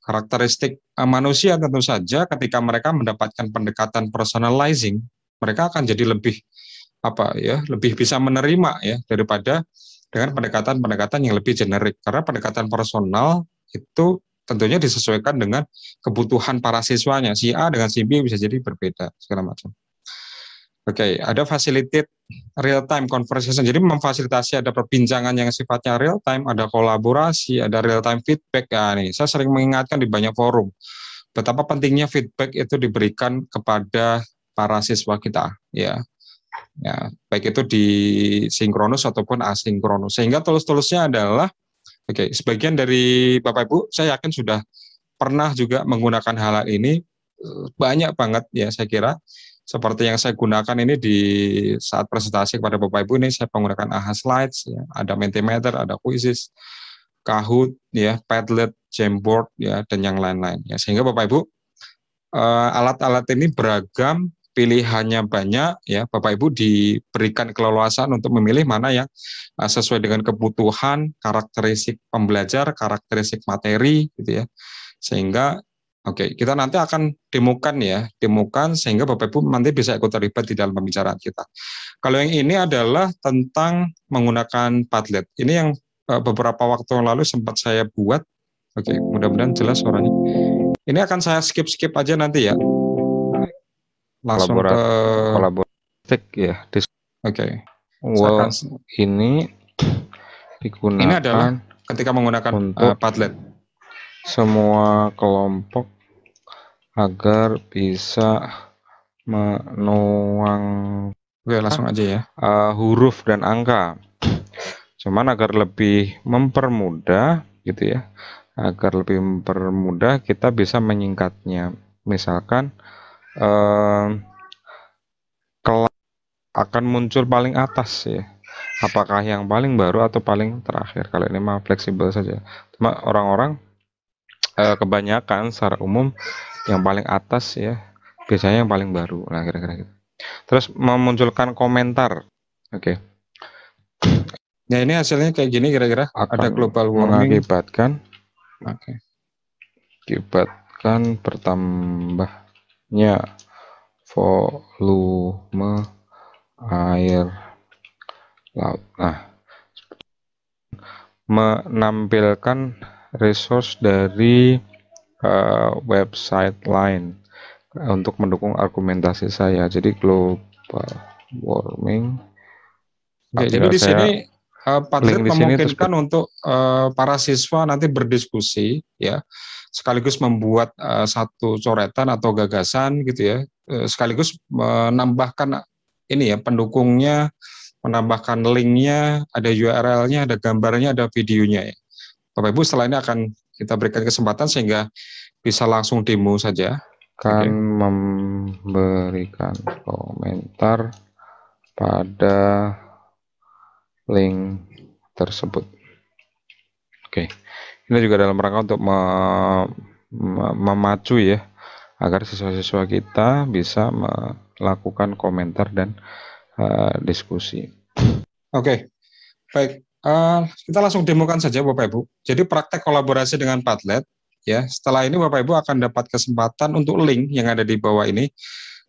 karakteristik manusia tentu saja ketika mereka mendapatkan pendekatan personalizing, mereka akan jadi lebih lebih bisa menerima ya daripada dengan pendekatan-pendekatan yang lebih generik, karena pendekatan personal itu tentunya disesuaikan dengan kebutuhan para siswanya. Si A dengan si B bisa jadi berbeda segala macam. Oke, ada facilitate real time conversation. Jadi memfasilitasi ada perbincangan yang sifatnya real time, ada kolaborasi, ada real time feedback. Nih, saya sering mengingatkan di banyak forum betapa pentingnya feedback itu diberikan kepada para siswa kita ya. Ya, baik itu di sinkronus ataupun asinkronus. Sehingga tools-toolsnya adalah sebagian dari Bapak Ibu saya yakin sudah pernah juga menggunakan hal ini, banyak banget ya saya kira. Seperti yang saya gunakan ini di saat presentasi kepada Bapak Ibu ini, saya menggunakan AHA Slides ya, ada Mentimeter, ada Quizzes, Kahoot ya, Padlet, Jamboard ya dan yang lain-lain ya. Sehingga Bapak Ibu alat-alat ini beragam, pilihannya banyak ya, Bapak Ibu diberikan keleluasaan untuk memilih mana yang sesuai dengan kebutuhan, karakteristik pembelajar, karakteristik materi gitu ya. Sehingga kita nanti akan demokan sehingga Bapak Ibu nanti bisa ikut terlibat di dalam pembicaraan kita. Kalau yang ini adalah tentang menggunakan Padlet. Ini yang beberapa waktu yang lalu sempat saya buat. Mudah-mudahan jelas suaranya. Ini akan saya skip aja nanti ya. Langsung ke kolaboratif ya. Well, ini digunakan. Ini adalah ketika menggunakan Padlet. Semua kelompok agar bisa menuang langsung aja ya. Huruf dan angka. Cuman agar lebih mempermudah gitu ya. Agar lebih mempermudah kita bisa menyingkatnya. Misalkan kelas akan muncul paling atas ya. Apakah yang paling baru atau paling terakhir? Kalau ini mah fleksibel saja. Cuma orang-orang kebanyakan secara umum yang paling atas ya biasanya yang paling baru. Nah, kira-kira gitu. Terus memunculkan komentar. Ya, ini hasilnya kayak gini kira-kira. Ada global warming mengakibatkan bertambahnya volume air laut. Nah, menampilkan resource dari website lain untuk mendukung argumentasi saya. Jadi global warming. Jadi di sini Padlet Link di sini terus memungkinkan untuk para siswa nanti berdiskusi, ya, sekaligus membuat satu coretan atau gagasan gitu ya, sekaligus menambahkan ini ya pendukungnya, menambahkan linknya, ada URL-nya, ada gambarnya, ada videonya ya. Bapak Ibu setelah ini akan kita berikan kesempatan sehingga bisa langsung demo saja. akan memberikan komentar pada link tersebut. Oke, ini juga dalam rangka untuk memacu ya, agar siswa-siswa kita bisa melakukan komentar dan diskusi. Oke, baik. Kita langsung demokan saja Bapak Ibu. Jadi praktek kolaborasi dengan Padlet, ya. Setelah ini Bapak Ibu akan dapat kesempatan untuk link yang ada di bawah ini.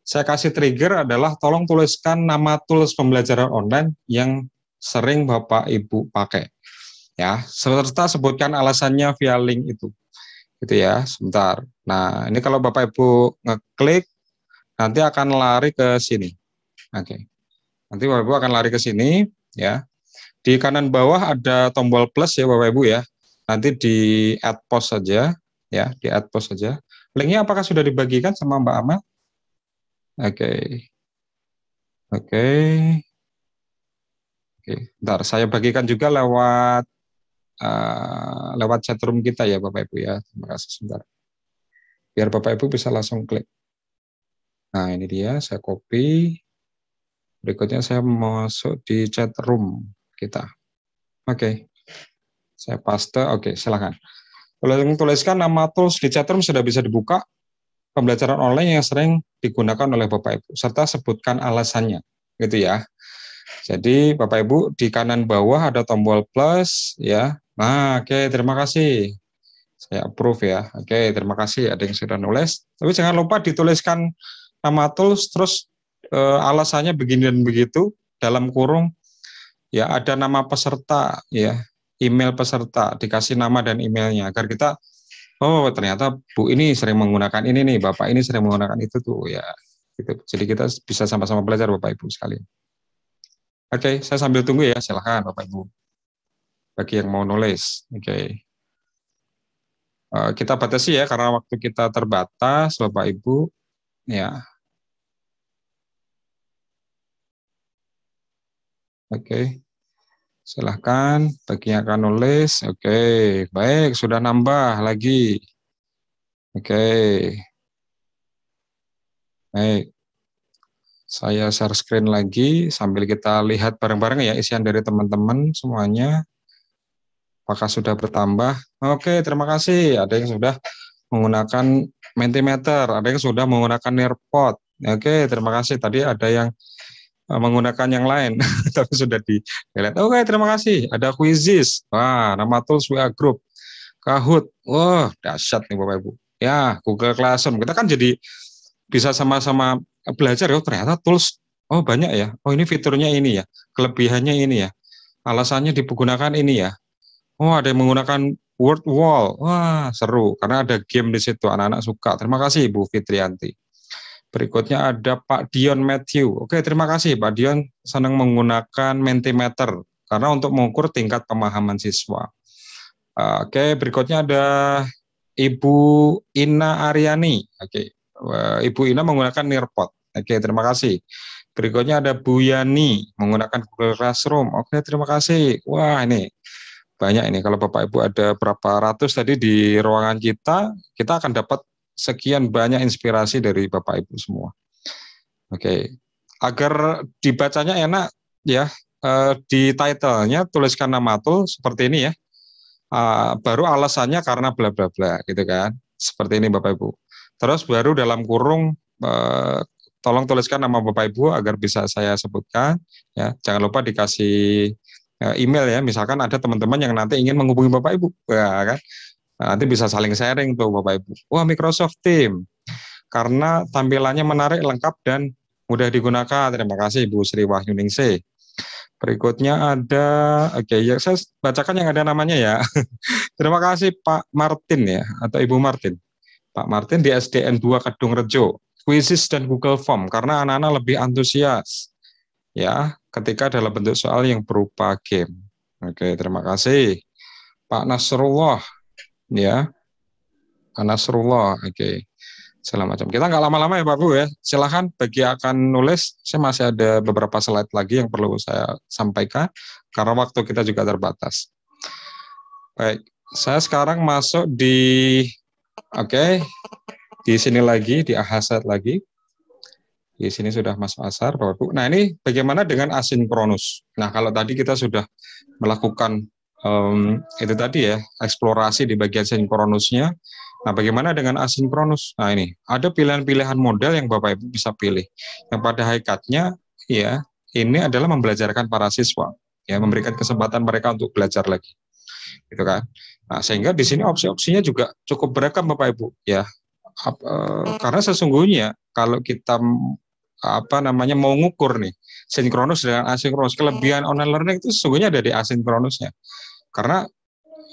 Saya kasih trigger adalah tolong tuliskan nama tools pembelajaran online yang sering Bapak Ibu pakai. Ya, serta sebutkan alasannya via link itu. Gitu ya, sebentar. Nah, ini kalau Bapak Ibu ngeklik nanti akan lari ke sini. Oke. Nanti Bapak Ibu akan lari ke sini ya. Di kanan bawah ada tombol plus ya Bapak Ibu ya. Nanti di add post saja ya, di add post saja. Linknya apakah sudah dibagikan sama Mbak Ama? Oke. Oke. Oke, bentar saya bagikan juga lewat lewat chatroom kita ya Bapak Ibu ya. Terima kasih sebentar. Biar Bapak Ibu bisa langsung klik. Nah, ini dia, saya copy. Berikutnya saya masuk di chatroom kita. Oke. Saya paste. Oke, silakan. Tuliskan nama tools di chatroom sudah bisa dibuka. Pembelajaran online yang sering digunakan oleh Bapak Ibu serta sebutkan alasannya, gitu ya. Jadi Bapak Ibu di kanan bawah ada tombol plus ya. Nah, oke, terima kasih. Saya approve ya. Oke, terima kasih ada yang sudah nulis. Tapi jangan lupa dituliskan nama tools terus alasannya begini dan begitu dalam kurung ya, ada nama peserta ya, email peserta, dikasih nama dan emailnya agar kita oh ternyata Bu ini sering menggunakan ini nih, Bapak ini sering menggunakan itu tuh ya gitu. Jadi kita bisa sama-sama belajar Bapak Ibu sekalian. Oke, saya sambil tunggu ya, silahkan Bapak Ibu bagi yang mau nulis. Oke. Kita batasi ya karena waktu kita terbatas Bapak Ibu ya. Oke, silahkan bagi yang akan nulis. Oke, baik, sudah nambah lagi. Oke, baik. Saya share screen lagi sambil kita lihat bareng-bareng ya isian dari teman-teman semuanya. Apakah sudah bertambah? Oke, terima kasih. Ada yang sudah menggunakan Mentimeter, ada yang sudah menggunakan Nearpod. Oke, terima kasih. Tadi ada yang menggunakan yang lain, tapi sudah dilihat. Oke, terima kasih. Ada Quizizz, wah, nama tools WA Group, Kahoot, wah, dahsyat nih Bapak Ibu. Ya, Google Classroom, kita kan jadi bisa sama-sama belajar. Oh, ternyata tools, oh banyak ya. Oh, ini fiturnya ini ya, kelebihannya ini ya, alasannya digunakan ini ya. Oh, ada yang menggunakan Word Wall, wah seru, karena ada game di situ, anak-anak suka. Terima kasih Ibu Fitrianti. Berikutnya ada Pak Dion Matthew. Oke, terima kasih Pak Dion senang menggunakan Mentimeter karena untuk mengukur tingkat pemahaman siswa. Oke, berikutnya ada Ibu Ina Aryani. Oke, Ibu Ina menggunakan Nearpod. Oke, terima kasih. Berikutnya ada Bu Yani menggunakan Google Classroom. Oke, terima kasih. Wah, ini banyak ini. Kalau Bapak Ibu ada berapa ratus tadi di ruangan kita akan dapat sekian banyak inspirasi dari Bapak Ibu semua. Oke, agar dibacanya enak ya, di title-nya tuliskan nama tool seperti ini ya. Baru alasannya karena bla bla bla gitu kan. Seperti ini Bapak Ibu. Terus baru dalam kurung tolong tuliskan nama Bapak Ibu agar bisa saya sebutkan ya. Jangan lupa dikasih email ya. Misalkan ada teman-teman yang nanti ingin menghubungi Bapak Ibu, ya kan. Nanti bisa saling sharing tuh Bapak Ibu. Wah, Microsoft Teams. Karena tampilannya menarik, lengkap, dan mudah digunakan. Terima kasih Ibu Sri Wahyuningsih. Berikutnya ada, oke, ya saya bacakan yang ada namanya ya. Terima kasih Pak Martin ya, atau Ibu Martin. Pak Martin di SDN 2 Kedung Rejo. Quizizz dan Google Form, karena anak-anak lebih antusias ya ketika dalam bentuk soal yang berupa game. Oke, terima kasih. Pak Nasrullah, ya. Pak Nasrullah, oke. Segala macam. Kita nggak lama-lama ya Pak Bu ya. Silahkan bagi akan nulis. Saya masih ada beberapa slide lagi yang perlu saya sampaikan karena waktu kita juga terbatas. Baik, saya sekarang masuk di di sini lagi di Ahasat lagi. Di sini sudah Mas Asar, Bapak Bu. Nah, ini bagaimana dengan asinkronus? Nah, kalau tadi kita sudah melakukan itu tadi ya, eksplorasi di bagian sinkronusnya. Nah, bagaimana dengan asinkronus? Nah, ini ada pilihan-pilihan model yang Bapak Ibu bisa pilih. Yang pada hakikatnya ya, ini adalah membelajarkan para siswa, ya, memberikan kesempatan mereka untuk belajar lagi. Gitu kan. Nah, sehingga di sini opsi-opsinya juga cukup beragam Bapak Ibu, ya. Karena sesungguhnya kalau kita mau ngukur nih sinkronus dengan asinkronus, kelebihan online learning itu sesungguhnya ada di asinkronusnya. Karena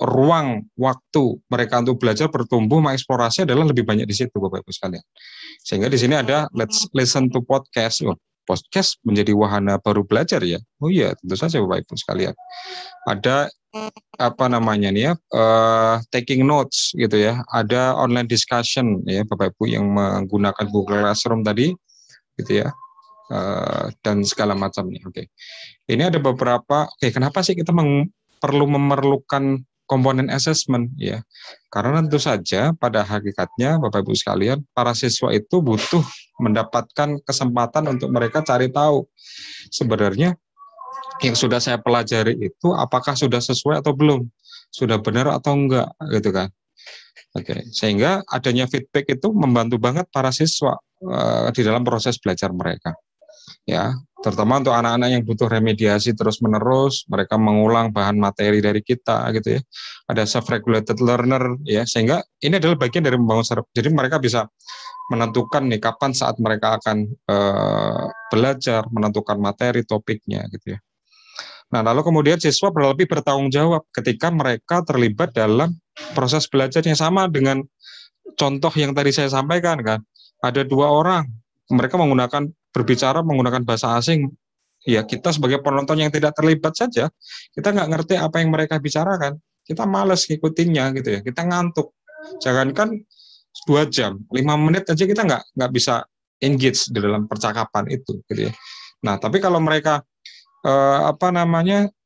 ruang waktu mereka untuk belajar bertumbuh mengeksplorasi adalah lebih banyak di situ Bapak Ibu sekalian. Sehingga di sini ada let's listen to podcast. Podcast menjadi wahana baru belajar ya. Oh iya, tentu saja Bapak Ibu sekalian. Ada taking notes gitu ya. Ada online discussion ya Bapak Ibu yang menggunakan Google Classroom tadi gitu ya. Dan segala macamnya. Oke. Ini ada beberapa. Kenapa sih kita perlu memerlukan komponen assessment ya? Karena tentu saja pada hakikatnya Bapak Ibu sekalian, para siswa itu butuh mendapatkan kesempatan untuk mereka cari tahu sebenarnya yang sudah saya pelajari itu apakah sudah sesuai atau belum, sudah benar atau enggak gitu kan. Oke, sehingga adanya feedback itu membantu banget para siswa di dalam proses belajar mereka. Ya, terutama untuk anak-anak yang butuh remediasi terus-menerus, mereka mengulang bahan materi dari kita gitu ya. Ada self-regulated learner ya, sehingga ini adalah bagian dari membangun jadi mereka bisa menentukan nih kapan saat mereka akan belajar, menentukan materi topiknya gitu ya. Nah, lalu kemudian siswa lebih bertanggung jawab ketika mereka terlibat dalam proses belajar yang sama dengan contoh yang tadi saya sampaikan kan. Ada 2 orang, mereka berbicara menggunakan bahasa asing. Ya, kita sebagai penonton yang tidak terlibat saja, kita nggak ngerti apa yang mereka bicarakan. Kita males ngikutinnya gitu ya. Kita ngantuk. Jangankan 2 jam, 5 menit aja kita nggak bisa engage di dalam percakapan itu gitu ya. Nah, tapi kalau mereka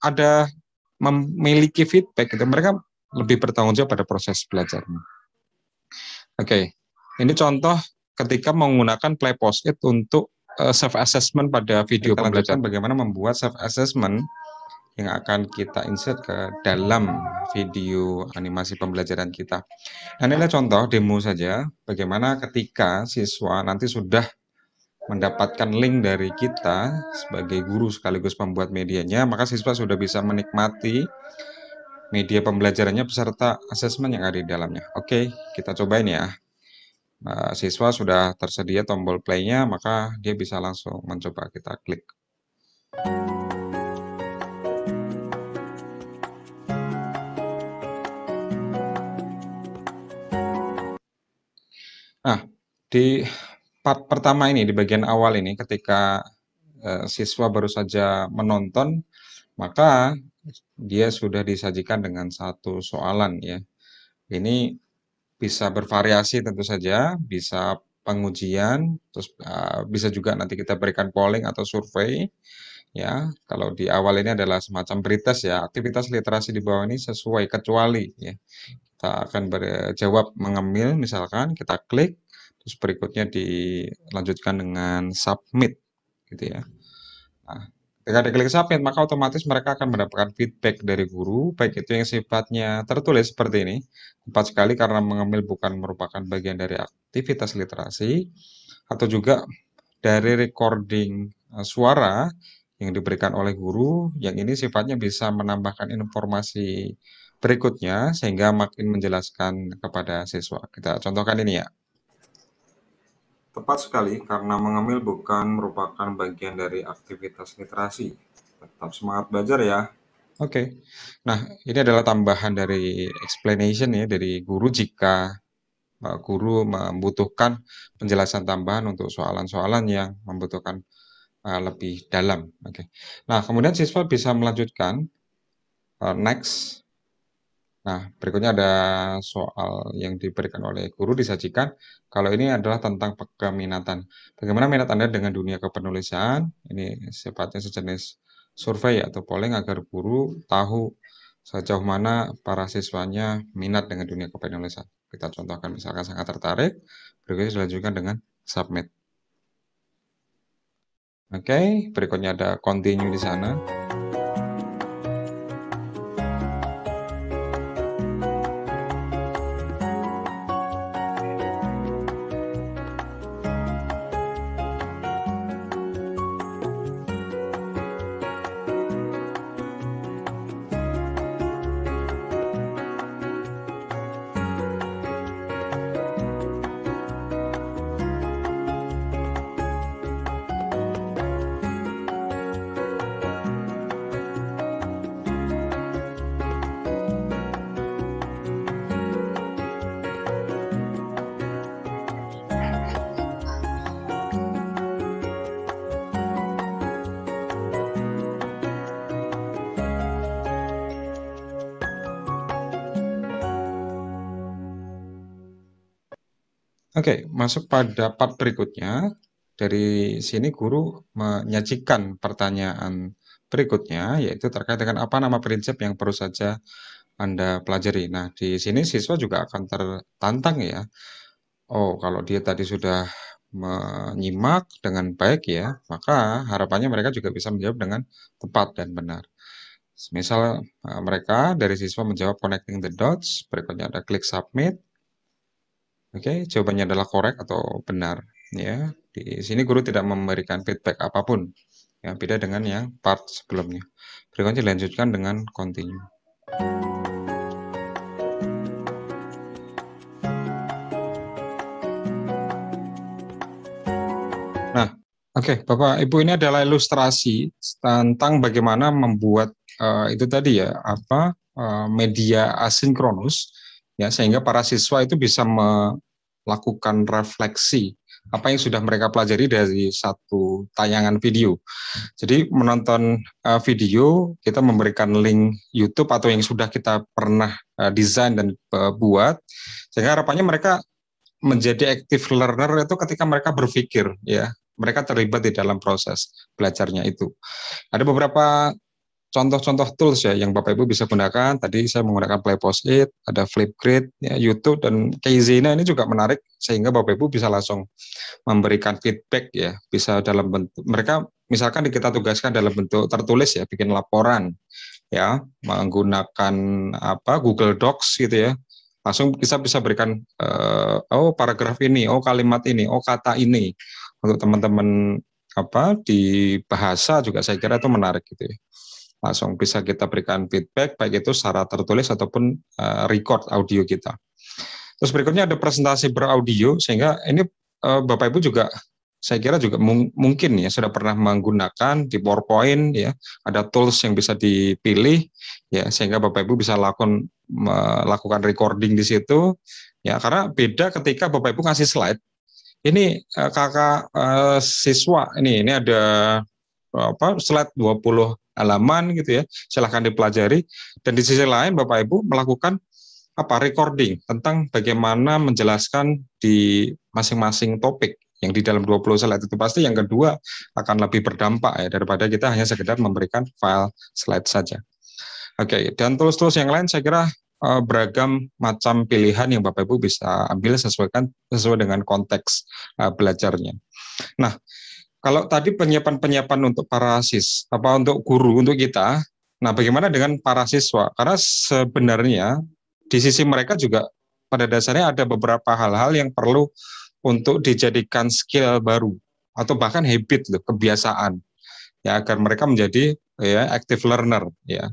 ada memiliki feedback gitu, mereka lebih bertanggung jawab pada proses belajarnya. Oke, ini contoh ketika menggunakan play post-it untuk self assessment pada video pembelajaran, bagaimana membuat self assessment yang akan kita insert ke dalam video animasi pembelajaran kita. Nah, ini adalah contoh demo saja bagaimana ketika siswa nanti sudah mendapatkan link dari kita sebagai guru sekaligus pembuat medianya, maka siswa sudah bisa menikmati media pembelajarannya beserta asesmen yang ada di dalamnya. Oke, kita cobain ya. Siswa sudah tersedia tombol play-nya, maka dia bisa langsung mencoba. Kita klik. Nah, di part pertama ini, di bagian awal ini, ketika siswa baru saja menonton, maka dia sudah disajikan dengan satu soalan ya. Ini bisa bervariasi tentu saja, bisa pengujian, terus bisa juga nanti kita berikan polling atau survei ya. Kalau di awal ini adalah semacam pretest ya, aktivitas literasi di bawah ini sesuai kecuali ya. Kita akan berjawab mengemil misalkan, kita klik, terus berikutnya dilanjutkan dengan submit gitu ya. Nah, ketika diklik submit, maka otomatis mereka akan mendapatkan feedback dari guru, baik itu yang sifatnya tertulis seperti ini, tepat sekali karena mengemil bukan merupakan bagian dari aktivitas literasi, atau juga dari recording suara yang diberikan oleh guru, yang ini sifatnya bisa menambahkan informasi berikutnya, sehingga makin menjelaskan kepada siswa. Kita contohkan ini ya. Tepat sekali, karena mengemil bukan merupakan bagian dari aktivitas literasi. Tetap semangat belajar ya. Oke. Nah, ini adalah tambahan dari explanation ya, dari guru jika guru membutuhkan penjelasan tambahan untuk soalan-soalan yang membutuhkan lebih dalam. Oke. Nah, kemudian siswa bisa melanjutkan Next. Nah, berikutnya ada soal yang diberikan oleh guru disajikan. Kalau ini adalah tentang keminatan. Bagaimana minat Anda dengan dunia kepenulisan? Ini sifatnya sejenis survei atau polling agar guru tahu sejauh mana para siswanya minat dengan dunia kepenulisan. Kita contohkan misalkan sangat tertarik, berikutnya dilanjutkan dengan submit. Oke, berikutnya ada continue di sana. Oke, masuk pada part berikutnya. Dari sini guru menyajikan pertanyaan berikutnya, yaitu terkait dengan apa nama prinsip yang perlu saja Anda pelajari. Nah, di sini siswa juga akan tertantang ya. Oh, kalau dia tadi sudah menyimak dengan baik ya, maka harapannya mereka juga bisa menjawab dengan tepat dan benar. Misal mereka dari siswa menjawab connecting the dots, berikutnya ada klik submit. Oke, jawabannya adalah korek atau benar. Ya, di sini guru tidak memberikan feedback apapun. Ya, beda dengan yang part sebelumnya. Berikutnya dilanjutkan dengan continue. Nah, oke, Bapak Ibu, ini adalah ilustrasi tentang bagaimana membuat itu tadi ya, media asinkronus ya, sehingga para siswa itu bisa melakukan refleksi apa yang sudah mereka pelajari dari satu tayangan video. Jadi menonton video, kita memberikan link YouTube atau yang sudah kita pernah desain dan buat, sehingga harapannya mereka menjadi active learner itu ketika mereka berpikir, ya, mereka terlibat di dalam proses belajarnya itu. Ada beberapa contoh-contoh tools ya yang Bapak Ibu bisa gunakan. Tadi saya menggunakan Play Post-it, ada Flipgrid, ya, YouTube, dan Kaizen ini juga menarik sehingga Bapak Ibu bisa langsung memberikan feedback ya, bisa dalam bentuk mereka misalkan kita tugaskan dalam bentuk tertulis ya, bikin laporan ya, menggunakan Google Docs gitu ya. Langsung kita bisa berikan oh paragraf ini, oh kalimat ini, oh kata ini untuk teman-teman di bahasa juga saya kira itu menarik gitu ya. Langsung bisa kita berikan feedback baik itu secara tertulis ataupun record audio kita. Terus berikutnya ada presentasi beraudio, sehingga ini Bapak Ibu juga saya kira juga mungkin ya sudah pernah menggunakan di PowerPoint ya, ada tools yang bisa dipilih ya, sehingga Bapak Ibu bisa melakukan recording di situ ya, karena beda ketika Bapak Ibu ngasih slide. Ini kakak siswa ini ada slide 20 halaman gitu ya, silahkan dipelajari, dan di sisi lain Bapak Ibu melakukan recording tentang bagaimana menjelaskan di masing-masing topik yang di dalam 20 slide itu. Pasti yang kedua akan lebih berdampak ya daripada kita hanya sekedar memberikan file slide saja. Oke, dan tools-tools yang lain saya kira beragam macam pilihan yang Bapak Ibu bisa ambil sesuai dengan konteks belajarnya. Nah, kalau tadi penyiapan untuk para untuk guru, untuk kita, nah bagaimana dengan para siswa? Karena sebenarnya di sisi mereka juga pada dasarnya ada beberapa hal-hal yang perlu untuk dijadikan skill baru atau bahkan habit kebiasaan ya, agar mereka menjadi ya active learner ya.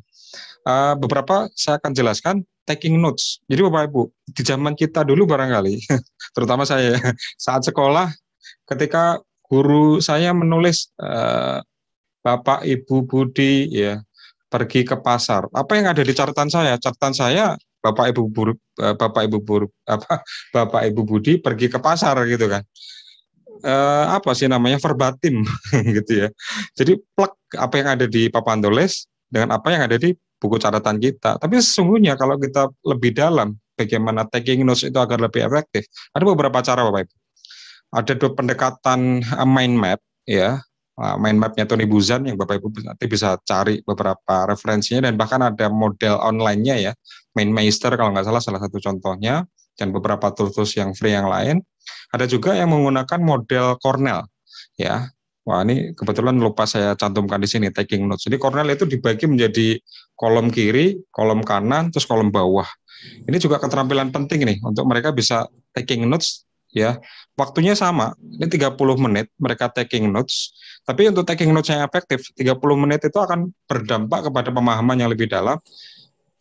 Beberapa saya akan jelaskan taking notes. Jadi Bapak Ibu, di zaman kita dulu barangkali, terutama saya saat sekolah, ketika guru saya menulis Bapak Ibu Budi ya pergi ke pasar. Apa yang ada di catatan saya? Catatan saya Bapak Ibu Budi pergi ke pasar gitu kan. Verbatim gitu ya. Jadi plek apa yang ada di papan tulis dengan apa yang ada di buku catatan kita. Tapi sesungguhnya kalau kita lebih dalam, bagaimana taking notes itu agar lebih efektif, ada beberapa cara Bapak Ibu. Ada dua pendekatan mind map, ya, mind mapnya Tony Buzan yang Bapak Ibu nanti bisa cari beberapa referensinya, dan bahkan ada model online-nya ya, MindMeister kalau nggak salah satu contohnya, dan beberapa tools yang free yang lain. Ada juga yang menggunakan model Cornell, ya. Wah, ini kebetulan lupa saya cantumkan di sini, taking notes. Jadi Cornell itu dibagi menjadi kolom kiri, kolom kanan, terus kolom bawah. Ini juga keterampilan penting nih untuk mereka bisa taking notes, ya. Waktunya sama, ini 30 menit mereka taking notes. Tapi untuk taking notes yang efektif, 30 menit itu akan berdampak kepada pemahaman yang lebih dalam.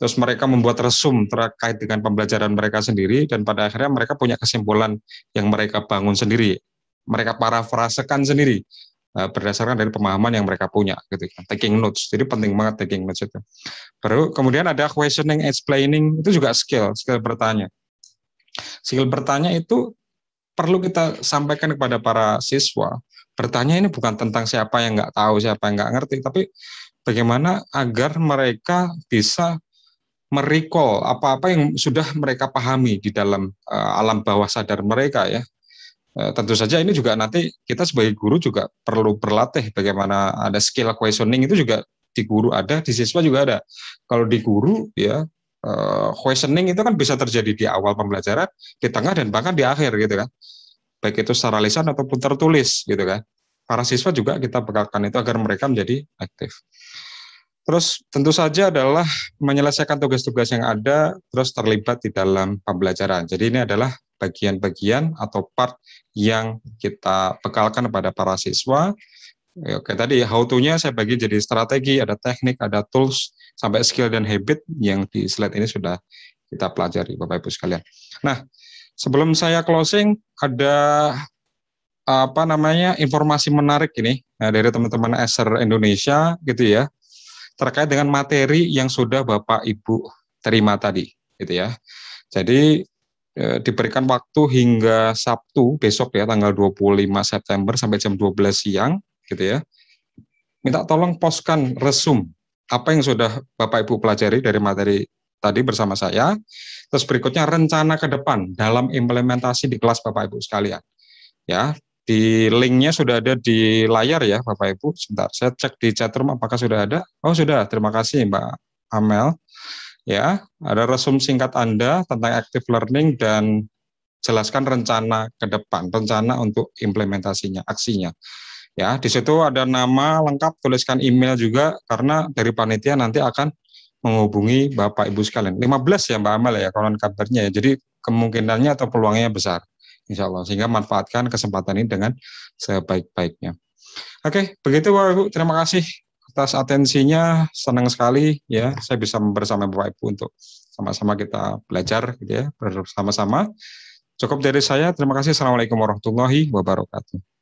Terus mereka membuat resume terkait dengan pembelajaran mereka sendiri, dan pada akhirnya mereka punya kesimpulan yang mereka bangun sendiri. Mereka parafrasekan sendiri berdasarkan dari pemahaman yang mereka punya, gitu kan. Taking notes, jadi penting banget taking notes itu. Baru kemudian ada questioning, explaining, itu juga skill bertanya. Skill bertanya itu perlu kita sampaikan kepada para siswa. Bertanya ini bukan tentang siapa yang nggak tahu, siapa yang nggak ngerti, tapi bagaimana agar mereka bisa merecall apa-apa yang sudah mereka pahami di dalam alam bawah sadar mereka, ya. Tentu saja ini juga nanti kita sebagai guru juga perlu berlatih bagaimana ada skill questioning, itu juga di guru ada, di siswa juga ada. Kalau di guru, ya, questioning itu kan bisa terjadi di awal pembelajaran, di tengah, dan bahkan di akhir, gitu kan. Baik itu secara lisan ataupun tertulis, gitu kan. Para siswa juga kita bekalkan itu agar mereka menjadi aktif. Terus tentu saja adalah menyelesaikan tugas-tugas yang ada, terus terlibat di dalam pembelajaran. Jadi ini adalah bagian-bagian atau part yang kita bekalkan kepada para siswa. Oke, tadi how to-nya saya bagi jadi strategi, ada teknik, ada tools, sampai skill dan habit yang di slide ini sudah kita pelajari, Bapak Ibu sekalian. Nah, sebelum saya closing, ada informasi menarik ini dari teman-teman Acer Indonesia, gitu ya, terkait dengan materi yang sudah Bapak Ibu terima tadi, gitu ya. Jadi diberikan waktu hingga Sabtu besok, ya, tanggal 25 September sampai jam 12 siang, gitu ya. Minta tolong postkan resume apa yang sudah Bapak Ibu pelajari dari materi tadi bersama saya. Terus berikutnya rencana ke depan dalam implementasi di kelas Bapak Ibu sekalian. Ya, di linknya sudah ada di layar ya Bapak Ibu. Sebentar, saya cek di chatroom apakah sudah ada. Oh sudah, terima kasih Mbak Amel. Ya, ada resume singkat Anda tentang active learning dan jelaskan rencana ke depan, rencana untuk implementasinya, aksinya. Ya, di situ ada nama lengkap, tuliskan email juga karena dari panitia nanti akan menghubungi Bapak Ibu sekalian. 15 ya Mbak Amel ya konon kabarnya ya. Jadi kemungkinannya atau peluangnya besar. Insya Allah, sehingga manfaatkan kesempatan ini dengan sebaik-baiknya. Oke, begitu Bapak Ibu, terima kasih atas atensinya, senang sekali ya saya bisa bersama Bapak Ibu untuk sama-sama kita belajar, gitu ya, bersama-sama. Cukup dari saya, terima kasih. Assalamualaikum warahmatullahi wabarakatuh.